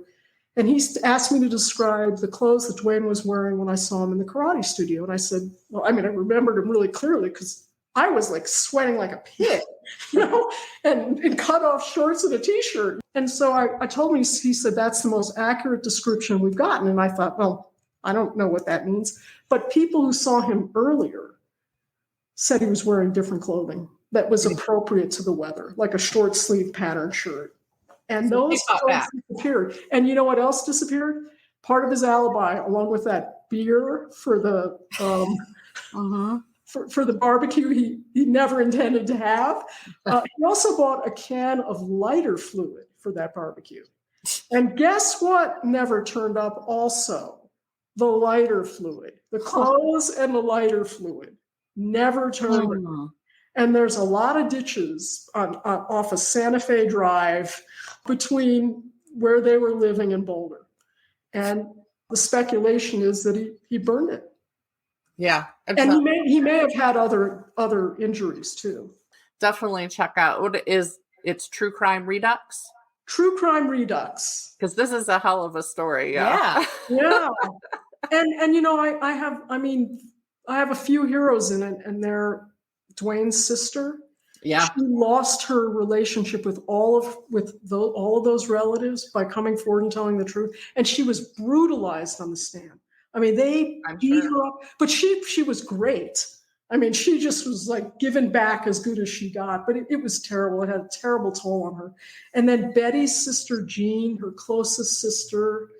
And he asked me to describe the clothes that Dwayne was wearing when I saw him in the karate studio. And I said, well, I remembered him really clearly because I was like sweating like a pig, and in cut off shorts and a t-shirt. And so I told him, he said, that's the most accurate description we've gotten. And I thought, well, I don't know what that means. But people who saw him earlier said he was wearing different clothing that was appropriate to the weather, like a short sleeve pattern shirt. And those clothes disappeared. And you know what else disappeared? Part of his alibi, along with that beer for the for the barbecue he never intended to have. He also bought a can of lighter fluid for that barbecue. And guess what never turned up also? The lighter fluid. The clothes and the lighter fluid never turned up. And there's a lot of ditches off of Santa Fe Drive between where they were living in Boulder. And the speculation is that he burned it. Yeah. And he may have had other injuries too. Definitely check out. It's True Crime Redux? True Crime Redux. Because this is a hell of a story. Yeah. And I have a few heroes in it, and they're Dwayne's sister. Yeah. She lost her relationship with all of those relatives by coming forward and telling the truth. And she was brutalized on the stand. They beat her up, but she was great. She just was like given back as good as she got, but it was terrible. It had a terrible toll on her. And then Betty's sister, Jean, her closest sister,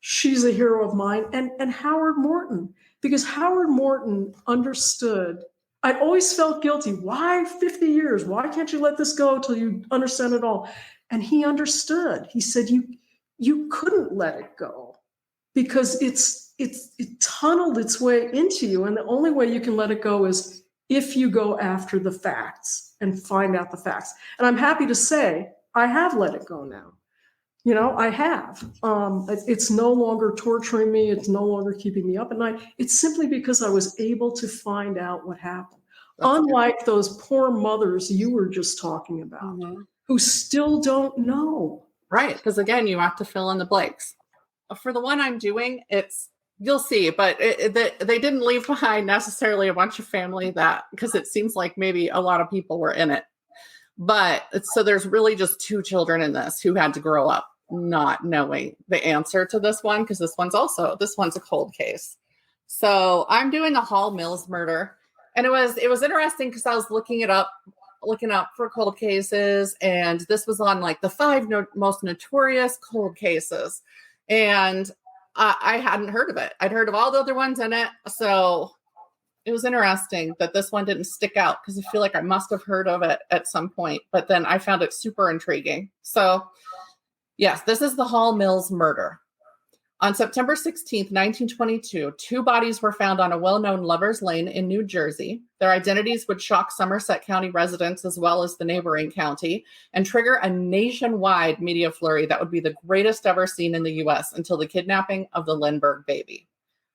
she's a hero of mine. And Howard Morton, because Howard Morton understood. I always felt guilty. Why 50 years? Why can't you let this go till you understand it all? And he understood. He said, you couldn't let it go because it tunneled its way into you. And the only way you can let it go is if you go after the facts and find out the facts. And I'm happy to say I have let it go now. I have. It's no longer torturing me. It's no longer keeping me up at night. It's simply because I was able to find out what happened. Unlike those poor mothers you were just talking about, who still don't know. Right. Because again, you have to fill in the blanks. For the one I'm doing, you'll see, but they didn't leave behind necessarily a bunch of family because it seems like maybe a lot of people were in it. But so there's really just 2 children in this who had to grow up not knowing the answer to this one, because this one's a cold case. So I'm doing a Hall Mills murder, and it was interesting because I was looking up for cold cases, and this was on like the 5 most notorious cold cases. And I hadn't heard of it. I'd heard of all the other ones in it. So it was interesting that this one didn't stick out because I feel like I must have heard of it at some point, but then I found it super intriguing. So yes, this is the Hall Mills murder. On September 16th, 1922, 2 bodies were found on a well-known Lover's Lane in New Jersey. Their identities would shock Somerset County residents as well as the neighboring county and trigger a nationwide media flurry that would be the greatest ever seen in the U.S. until the kidnapping of the Lindbergh baby.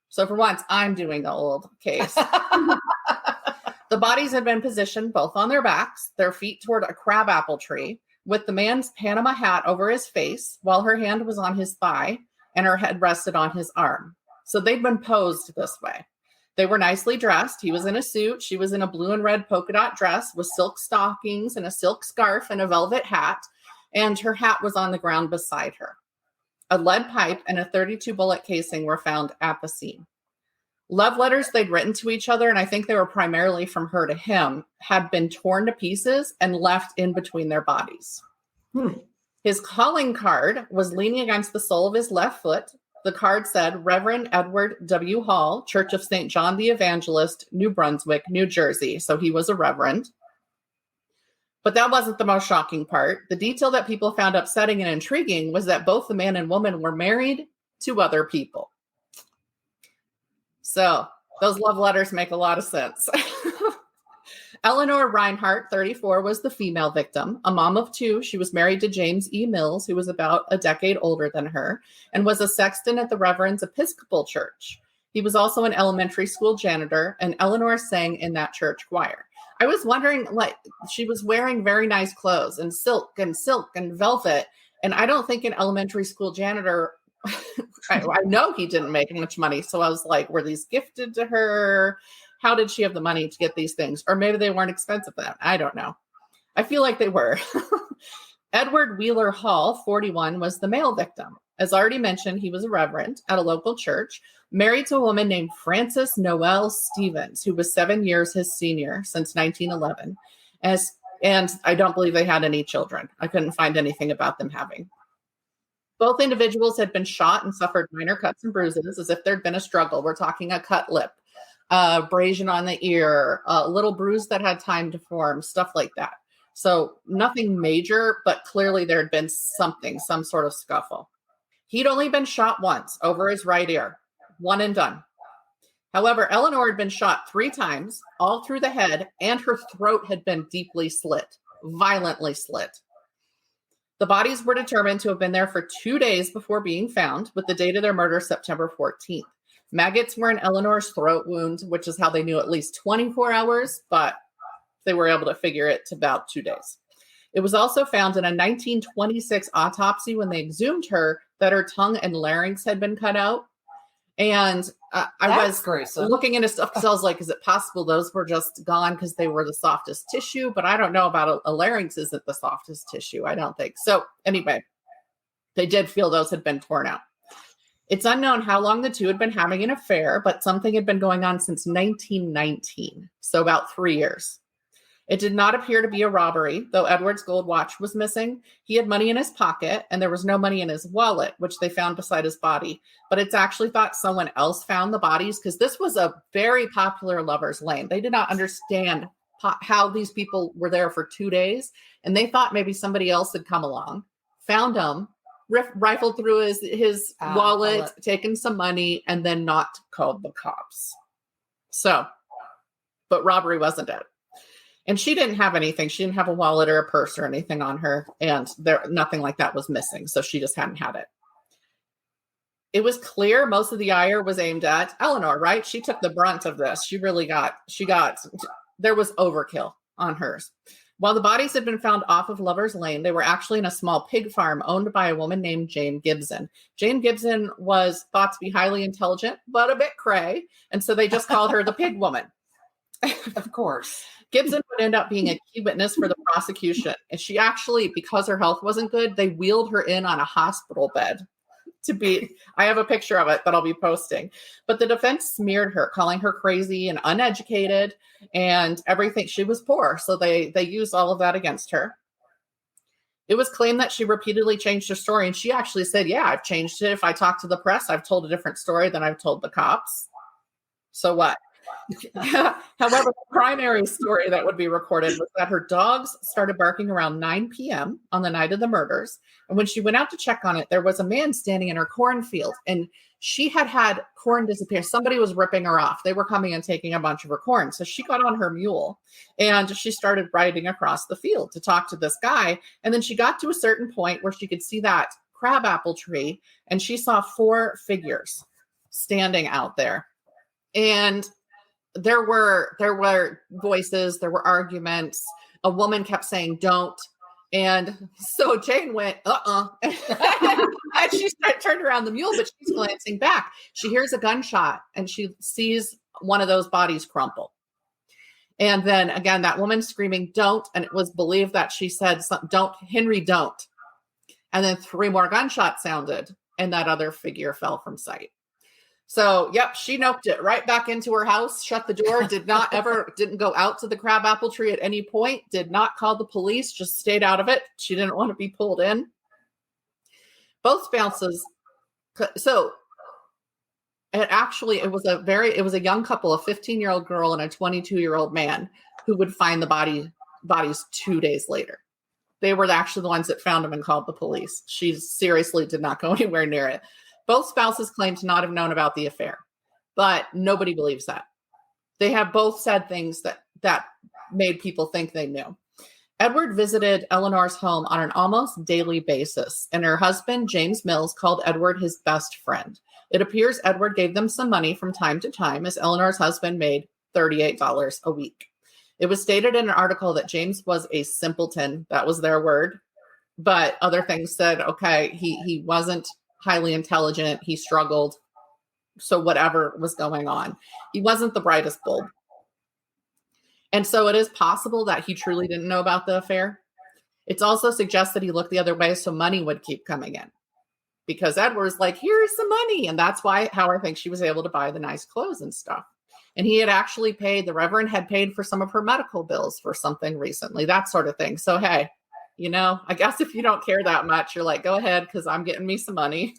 So for once, I'm doing the old case. The bodies had been positioned both on their backs, their feet toward a crabapple tree, with the man's Panama hat over his face while her hand was on his thigh and her head rested on his arm. So they'd been posed this way. They were nicely dressed. He was in a suit. She was in a blue and red polka dot dress with silk stockings and a silk scarf and a velvet hat. And her hat was on the ground beside her. A lead pipe and a .32 bullet casing were found at the scene. Love letters they'd written to each other, and I think they were primarily from her to him, had been torn to pieces and left in between their bodies. His calling card was leaning against the sole of his left foot. The card said, Reverend Edward W. Hall, Church of St. John the Evangelist, New Brunswick, New Jersey. So he was a reverend. But that wasn't the most shocking part. The detail that people found upsetting and intriguing was that both the man and woman were married to other people. So those love letters make a lot of sense. Eleanor Reinhardt, 34, was the female victim. A mom of 2, she was married to James E. Mills, who was about a decade older than her, and was a sexton at the Reverend's Episcopal Church. He was also an elementary school janitor, and Eleanor sang in that church choir. I was wondering, she was wearing very nice clothes and silk and velvet, and I don't think an elementary school janitor, I know he didn't make much money, so I was like, were these gifted to her? How did she have the money to get these things? Or maybe they weren't expensive then. I don't know. I feel like they were. Edward Wheeler Hall, 41, was the male victim. As already mentioned, he was a reverend at a local church, married to a woman named Frances Noel Stevens, who was 7 years his senior since 1911. And I don't believe they had any children. I couldn't find anything about them having. Both individuals had been shot and suffered minor cuts and bruises as if there'd been a struggle. We're talking a cut lip, abrasion on the ear, a little bruise that had time to form, stuff like that. So nothing major, but clearly there had been something, some sort of scuffle. He'd only been shot once over his right ear, one and done. However, Eleanor had been shot 3 times, all through the head, and her throat had been deeply slit, violently slit. The bodies were determined to have been there for 2 days before being found, with the date of their murder September 14th. Maggots were in Eleanor's throat wound, which is how they knew at least 24 hours, but they were able to figure it to about 2 days. It was also found in a 1926 autopsy when they exhumed her that her tongue and larynx had been cut out. And I was gruesome. Looking into stuff because I was like, is it possible those were just gone because they were the softest tissue? But I don't know about a larynx isn't the softest tissue. I don't think. So anyway, they did feel those had been torn out. It's unknown how long the two had been having an affair, but something had been going on since 1919. So about 3 years. It did not appear to be a robbery, though Edward's gold watch was missing. He had money in his pocket, and there was no money in his wallet, which they found beside his body. But it's actually thought someone else found the bodies because this was a very popular lover's lane. They did not understand how these people were there for 2 days, and they thought maybe somebody else had come along, found them, rifled through his wallet, taken some money, and then not called the cops. So, but robbery wasn't it. And she didn't have anything. She didn't have a wallet or a purse or anything on her. And nothing like that was missing. So she just hadn't had it. It was clear most of the ire was aimed at Eleanor, right? She took the brunt of this. There was overkill on hers. While the bodies had been found off of Lover's Lane, they were actually in a small pig farm owned by a woman named Jane Gibson. Jane Gibson was thought to be highly intelligent, but a bit cray. And so they just called her the pig woman. Of course. Gibson would end up being a key witness for the prosecution. And she actually, because her health wasn't good, they wheeled her in on a hospital bed I have a picture of it that I'll be posting. But the defense smeared her, calling her crazy and uneducated and everything. She was poor. So they used all of that against her. It was claimed that she repeatedly changed her story. And she actually said, yeah, I've changed it. If I talk to the press, I've told a different story than I've told the cops. So what? However, the primary story that would be recorded was that her dogs started barking around 9 p.m. on the night of the murders. And when she went out to check on it, there was a man standing in her cornfield. And she had corn disappear. Somebody was ripping her off. They were coming and taking a bunch of her corn. So she got on her mule and she started riding across the field to talk to this guy. And then she got to a certain point where she could see that crabapple tree. And she saw 4 figures standing out there. And there were voices, there were arguments. A woman kept saying, don't. And so Jane went, and she turned around the mule, but she's glancing back. She hears a gunshot and she sees one of those bodies crumple. And then again, that woman screaming, don't. And it was believed that she said, don't, Henry, don't. And then 3 more gunshots sounded and that other figure fell from sight. So, yep, she noped it right back into her house, shut the door, didn't go out to the crabapple tree at any point, did not call the police, just stayed out of it. She didn't want to be pulled in. Both spouses. So it was a young couple, a 15-year-old girl and a 22-year-old man who would find the bodies 2 days later. They were actually the ones that found them and called the police. She seriously did not go anywhere near it. Both spouses claim to not have known about the affair, but nobody believes that. They have both said things that made people think they knew. Edward visited Eleanor's home on an almost daily basis, and her husband, James Mills, called Edward his best friend. It appears Edward gave them some money from time to time, as Eleanor's husband made $38 a week. It was stated in an article that James was a simpleton. That was their word. But other things said, okay, he wasn't highly intelligent. He struggled. So whatever was going on, he wasn't the brightest bulb. And so it is possible that he truly didn't know about the affair. It's also suggests that he looked the other way so money would keep coming in, because Edward's like, here's some money. And that's how I think she was able to buy the nice clothes and stuff. And he had actually the Reverend had paid for some of her medical bills for something recently, that sort of thing. So, hey, I guess if you don't care that much, you're like, go ahead, because I'm getting me some money.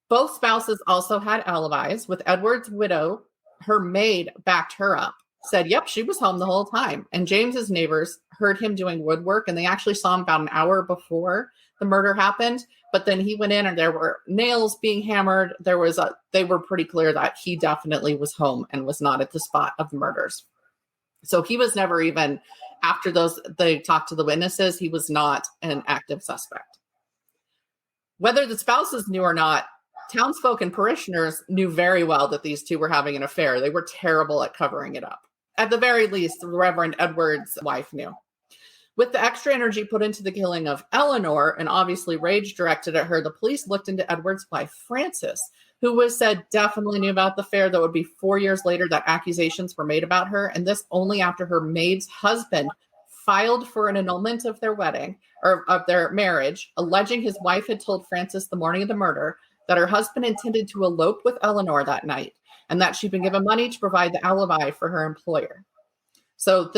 Both spouses also had alibis. With Edward's widow, her maid backed her up, said, yep, she was home the whole time. And James's neighbors heard him doing woodwork, and they actually saw him about an hour before the murder happened. But then he went in and there were nails being hammered. They were pretty clear that he definitely was home and was not at the spot of the murders. So he was never even, after they talked to the witnesses, he was not an active suspect. Whether the spouses knew or not, townsfolk and parishioners knew very well that these two were having an affair. They were terrible at covering it up. At the very least, the Reverend Edward's wife knew. With the extra energy put into the killing of Eleanor and obviously rage directed at her, the police looked into Edward's wife, Frances, who was said definitely knew about the affair. That would be 4 years later that accusations were made about her. And this only after her maid's husband filed for an annulment of their wedding or of their marriage, alleging his wife had told Frances the morning of the murder that her husband intended to elope with Eleanor that night and that she'd been given money to provide the alibi for her employer. So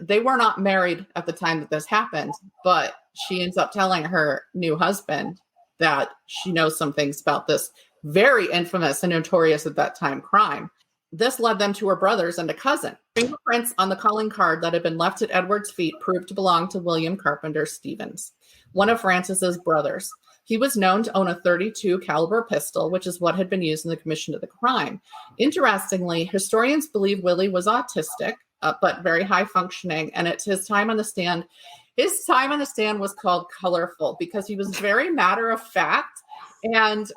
they were not married at the time that this happened, but she ends up telling her new husband that she knows some things about this very infamous and notorious at that time crime. This led them to her brothers and a cousin. Fingerprints on the calling card that had been left at Edward's feet proved to belong to William Carpenter Stevens, one of Frances's brothers. He was known to own a .32 caliber pistol, which is what had been used in the commission of the crime. Interestingly, historians believe Willie was autistic, but very high functioning. And it's his time on the stand. His time on the stand was called colorful because he was very matter of fact, and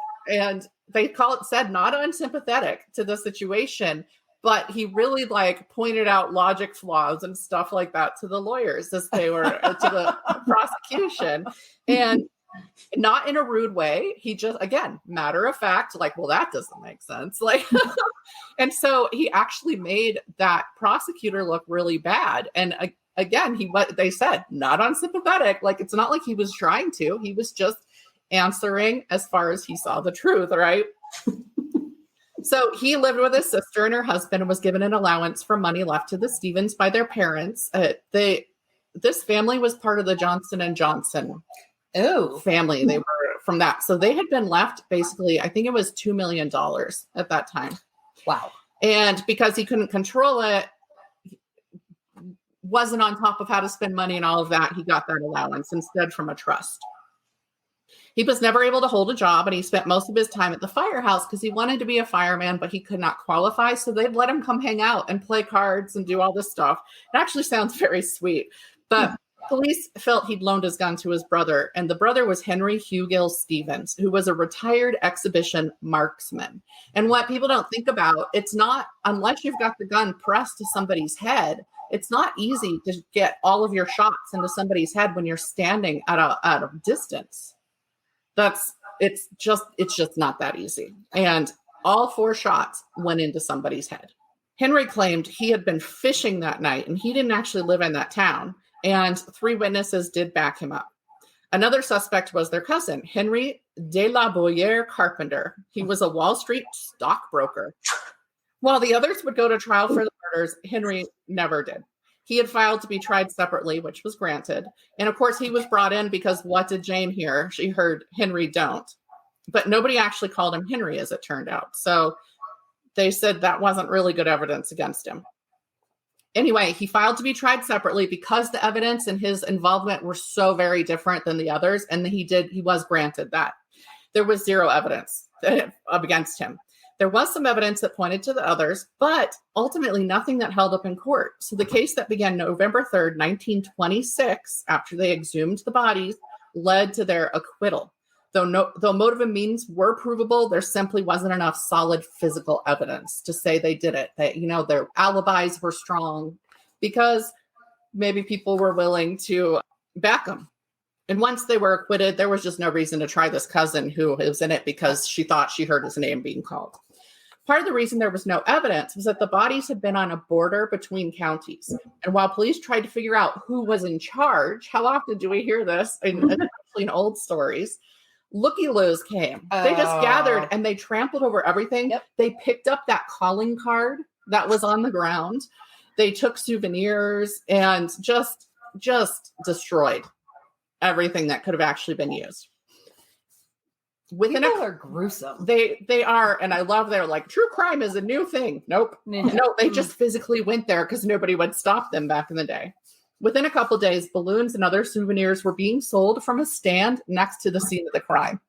they said not unsympathetic to the situation, but he really pointed out logic flaws and stuff like that to the lawyers as they were to the prosecution, and not in a rude way. He just, again, matter of fact, well, that doesn't make sense. And so he actually made that prosecutor look really bad. And again, they said not unsympathetic. It's not like he was trying to, he was just answering as far as he saw the truth. Right. So he lived with his sister and her husband and was given an allowance for money left to the Stevens by their parents. this family was part of the Johnson and Johnson family. They were from that. So they had been left basically, I think it was $2 million at that time. Wow. And because he couldn't control it, wasn't on top of how to spend money and all of that, he got that allowance instead from a trust. He was never able to hold a job, and he spent most of his time at the firehouse because he wanted to be a fireman, but he could not qualify. So they'd let him come hang out and play cards and do all this stuff. It actually sounds very sweet. But police felt he'd loaned his gun to his brother, and the brother was Henry Hugill Stevens, who was a retired exhibition marksman. And what people don't think about, it's not, unless you've got the gun pressed to somebody's head, it's not easy to get all of your shots into somebody's head when you're standing at a distance. It's just not that easy. And all 4 shots went into somebody's head. Henry claimed he had been fishing that night, and he didn't actually live in that town. And 3 witnesses did back him up. Another suspect was their cousin, Henry de la Boyer Carpenter. He was a Wall Street stockbroker. While the others would go to trial for the murders, Henry never did. He had filed to be tried separately, which was granted. And of course, he was brought in because what did Jane hear? She heard Henry don't. But nobody actually called him Henry, as it turned out. So they said that wasn't really good evidence against him. Anyway, he filed to be tried separately because the evidence and his involvement were so very different than the others. And he was granted that. There was 0 evidence against him. There was some evidence that pointed to the others, but ultimately nothing that held up in court. So the case that began November 3rd, 1926, after they exhumed the bodies, led to their acquittal. Though motive and means were provable, there simply wasn't enough solid physical evidence to say they did it. That, their alibis were strong because maybe people were willing to back them. And once they were acquitted, there was just no reason to try this cousin who was in it because she thought she heard his name being called. Part of the reason there was no evidence was that the bodies had been on a border between counties. And while police tried to figure out who was in charge, how often do we hear this, especially in old stories, looky-loos came. They just gathered and they trampled over everything. Yep. They picked up that calling card that was on the ground. They took souvenirs and just destroyed everything that could have actually been used. People are gruesome. They are, and I love they're like, true crime is a new thing. Nope. No, they just physically went there because nobody would stop them back in the day. Within a couple days, balloons and other souvenirs were being sold from a stand next to the scene of the crime.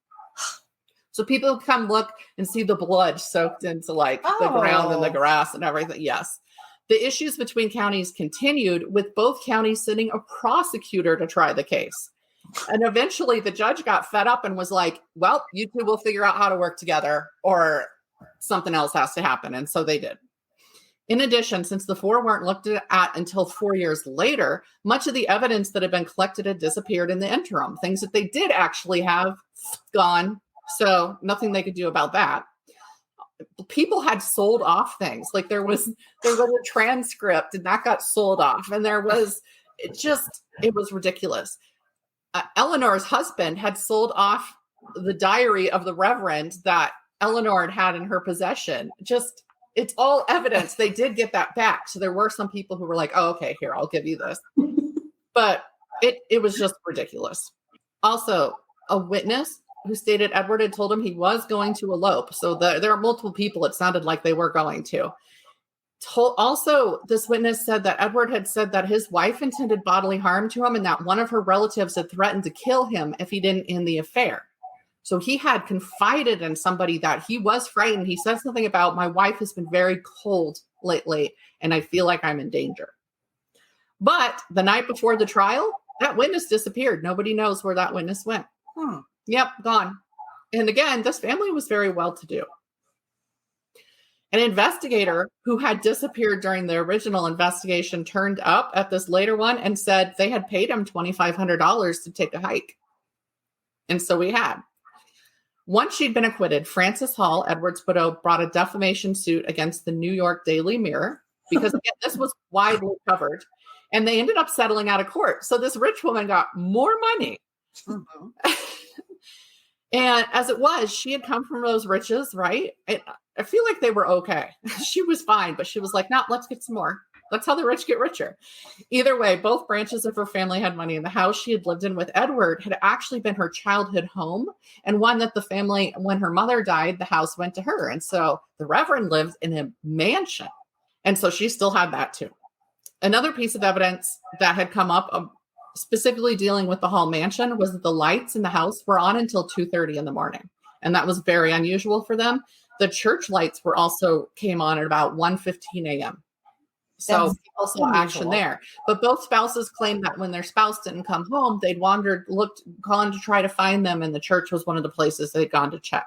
So people come look and see the blood soaked into the ground and the grass and everything. Yes. The issues between counties continued, with both counties sending a prosecutor to try the case. And eventually the judge got fed up and was like, well, you two will figure out how to work together or something else has to happen. And so they did. In addition, since the 4 weren't looked at until 4 years later, much of the evidence that had been collected had disappeared in the interim. Things that they did actually have gone. So nothing they could do about that. People had sold off things. Like there was a transcript and that got sold off. And it was ridiculous. Eleanor's husband had sold off the diary of the Reverend that Eleanor had in her possession. It's all evidence. They did get that back. So there were some people who were like, oh, okay, here, I'll give you this. But it was just ridiculous. Also, a witness who stated Edward had told him he was going to elope. So there are multiple people it sounded like they were going to. Also, this witness said that Edward had said that his wife intended bodily harm to him and that one of her relatives had threatened to kill him if he didn't end the affair. So he had confided in somebody that he was frightened. He said something about, my wife has been very cold lately and I feel like I'm in danger. But the night before the trial, that witness disappeared. Nobody knows where that witness went. Yep, gone. And again, this family was very well-to-do. An investigator who had disappeared during the original investigation turned up at this later one and said they had paid him $2,500 to take a hike. And so we had. Once she'd been acquitted, Frances Hall, Edward's widow, brought a defamation suit against the New York Daily Mirror because, again, this was widely covered. And they ended up settling out of court. So this rich woman got more money. Mm-hmm. And as it was, she had come from those riches, right? I feel like they were okay. She was fine, but she was like, no, let's get some more. That's how the rich get richer. Either way, both branches of her family had money, and the house she had lived in with Edward had actually been her childhood home, and one that the family, when her mother died, the house went to her. And so the Reverend lived in a mansion. And so she still had that too. Another piece of evidence that had come up specifically dealing with the Hall mansion was that the lights in the house were on until 2:30 in the morning. And that was very unusual for them. The church lights were also came on at about 1:15 a.m. So also action there. But both spouses claimed that when their spouse didn't come home, they'd gone to try to find them. And the church was one of the places they'd gone to check.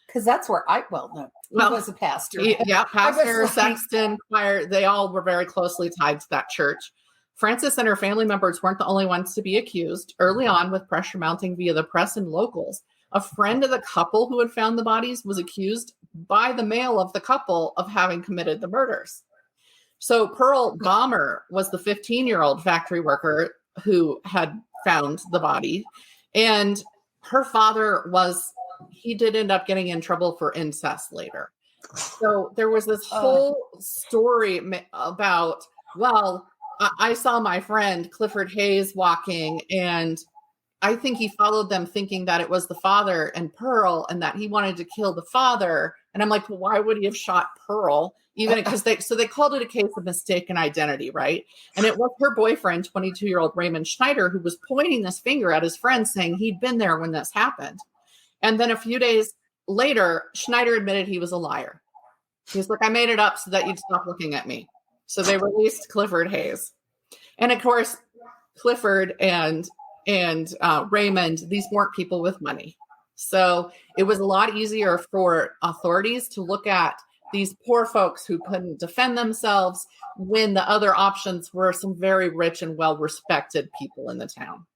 Because that's where I was a pastor. Yeah, pastor, sexton, choir, they all were very closely tied to that church. Frances and her family members weren't the only ones to be accused. Early on, with pressure mounting via the press and locals, a friend of the couple who had found the bodies was accused by the male of the couple of having committed the murders. So Pearl Baumer was the 15-year-old factory worker who had found the body. And her father he did end up getting in trouble for incest later. So there was this whole story about, well, I saw my friend Clifford Hayes walking, and I think he followed them thinking that it was the father and Pearl, and that he wanted to kill the father. And I'm like, well, why would he have shot Pearl? Even because they called it a case of mistaken identity, right? And it was her boyfriend, 22-year-old Raymond Schneider, who was pointing this finger at his friend, saying he'd been there when this happened. And then a few days later, Schneider admitted he was a liar. He was like, I made it up so that you'd stop looking at me. So they released Clifford Hayes. And of course, Clifford and Raymond, these weren't people with money. So it was a lot easier for authorities to look at these poor folks who couldn't defend themselves when the other options were some very rich and well-respected people in the town.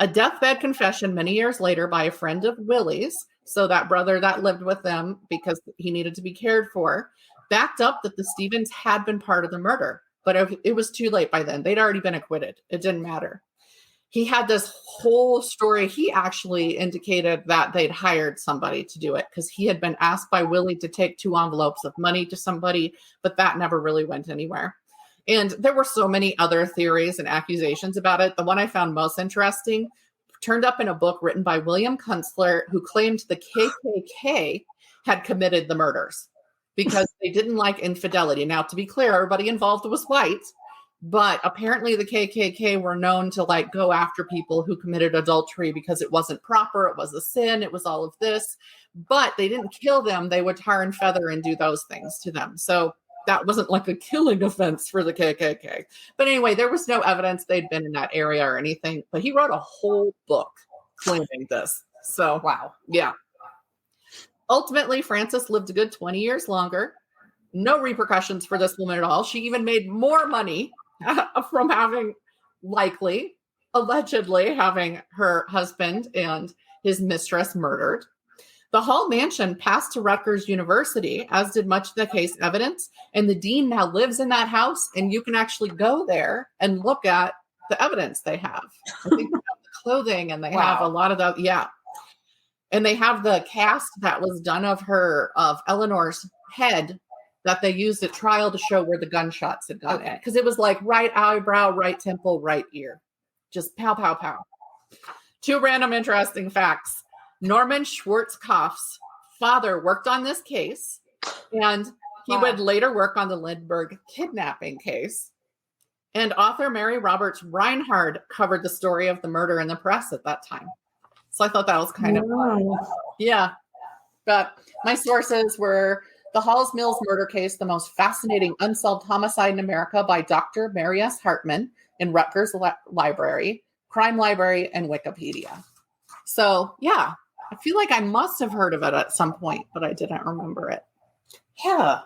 A deathbed confession many years later by a friend of Willie's, so that brother that lived with them because he needed to be cared for, backed up that the Stevens had been part of the murder. But it was too late by then. They'd already been acquitted. It didn't matter. He had this whole story. He actually indicated that they'd hired somebody to do it because he had been asked by Willie to take 2 envelopes of money to somebody, but that never really went anywhere. And there were so many other theories and accusations about it. The one I found most interesting turned up in a book written by William Kunstler, who claimed the KKK had committed the murders because they didn't like infidelity. Now, to be clear, everybody involved was white, but apparently the KKK were known to go after people who committed adultery because it wasn't proper. It was a sin. It was all of this, but they didn't kill them. They would tar and feather and do those things to them. So that wasn't like a killing offense for the KKK. But anyway, there was no evidence they'd been in that area or anything, but he wrote a whole book claiming this. So, wow. Yeah. Ultimately, Frances lived a good 20 years longer. No repercussions for this woman at all. She even made more money from allegedly having her husband and his mistress murdered. The Hall mansion passed to Rutgers University, as did much of the case evidence. And the dean now lives in that house, and you can actually go there and look at the evidence they have. I think they have the clothing, and they have a lot of the, yeah. And they have the cast that was done of Eleanor's head that they used at trial to show where the gunshots had gone in. Because it was like right eyebrow, right temple, right ear. Just pow, pow, pow. 2 random interesting facts. Norman Schwarzkopf's father worked on this case, and he would later work on the Lindbergh kidnapping case. And author Mary Roberts Reinhard covered the story of the murder in the press at that time. So I thought that was kind of fun. Yeah. But my sources were The Halls Mills Murder Case, the most fascinating unsolved homicide in America by Dr. Mary S. Hartman in Rutgers Library, Crime Library, and Wikipedia. So, yeah, I feel like I must have heard of it at some point, but I didn't remember it. Yeah.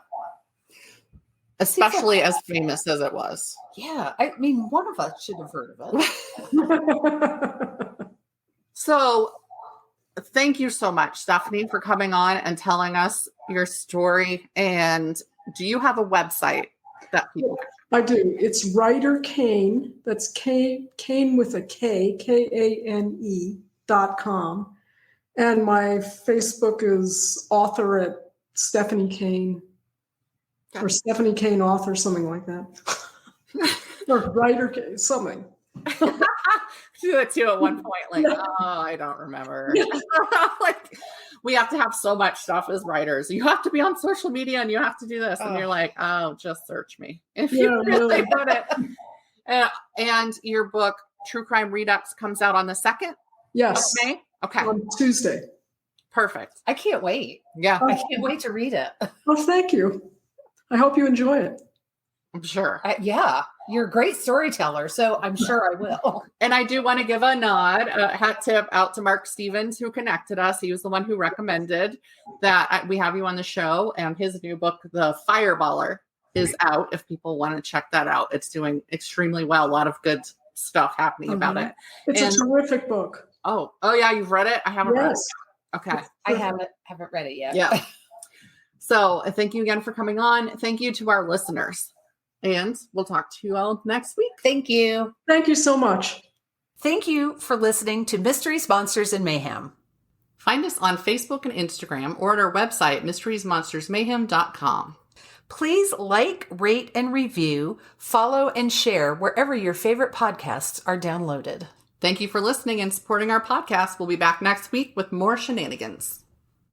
Especially as famous as it was. Yeah. I mean, one of us should have heard of it. So, thank you so much, Stephanie, for coming on and telling us your story. And do you have a website that people can? I do. It's Writer Kane. That's Kane with a K, KANE.com. And my Facebook is author at Stephanie Kane. Okay. Or Stephanie Kane author, something like that. Or writer Kane, something. Do it too at one point, like, oh, I don't remember. Like, we have to have so much stuff as writers. You have to be on social media and you have to do this. And you're like, oh, just search me. If you really put it. And your book, True Crime Redux, comes out on the 2nd Yes. of May? Okay. On Tuesday. Perfect. I can't wait. Yeah. I can't wait to read it. Well, thank you. I hope you enjoy it. I'm sure. Yeah. You're a great storyteller, so I'm sure I will. And I do want to give a nod, a hat tip out to Mark Stevens, who connected us. He was the one who recommended that we have you on the show. And his new book, The Fireballer, is out if people want to check that out. It's doing extremely well. A lot of good stuff happening about it. It's a terrific book. Oh, yeah, you've read it? I haven't read it. Okay. I haven't read it yet. Yeah. So thank you again for coming on. Thank you to our listeners. And we'll talk to you all next week. Thank you. Thank you so much. Thank you for listening to Mysteries, Monsters, and Mayhem. Find us on Facebook and Instagram or at our website, mysteriesmonstersmayhem.com. Please like, rate, and review, follow, and share wherever your favorite podcasts are downloaded. Thank you for listening and supporting our podcast. We'll be back next week with more shenanigans.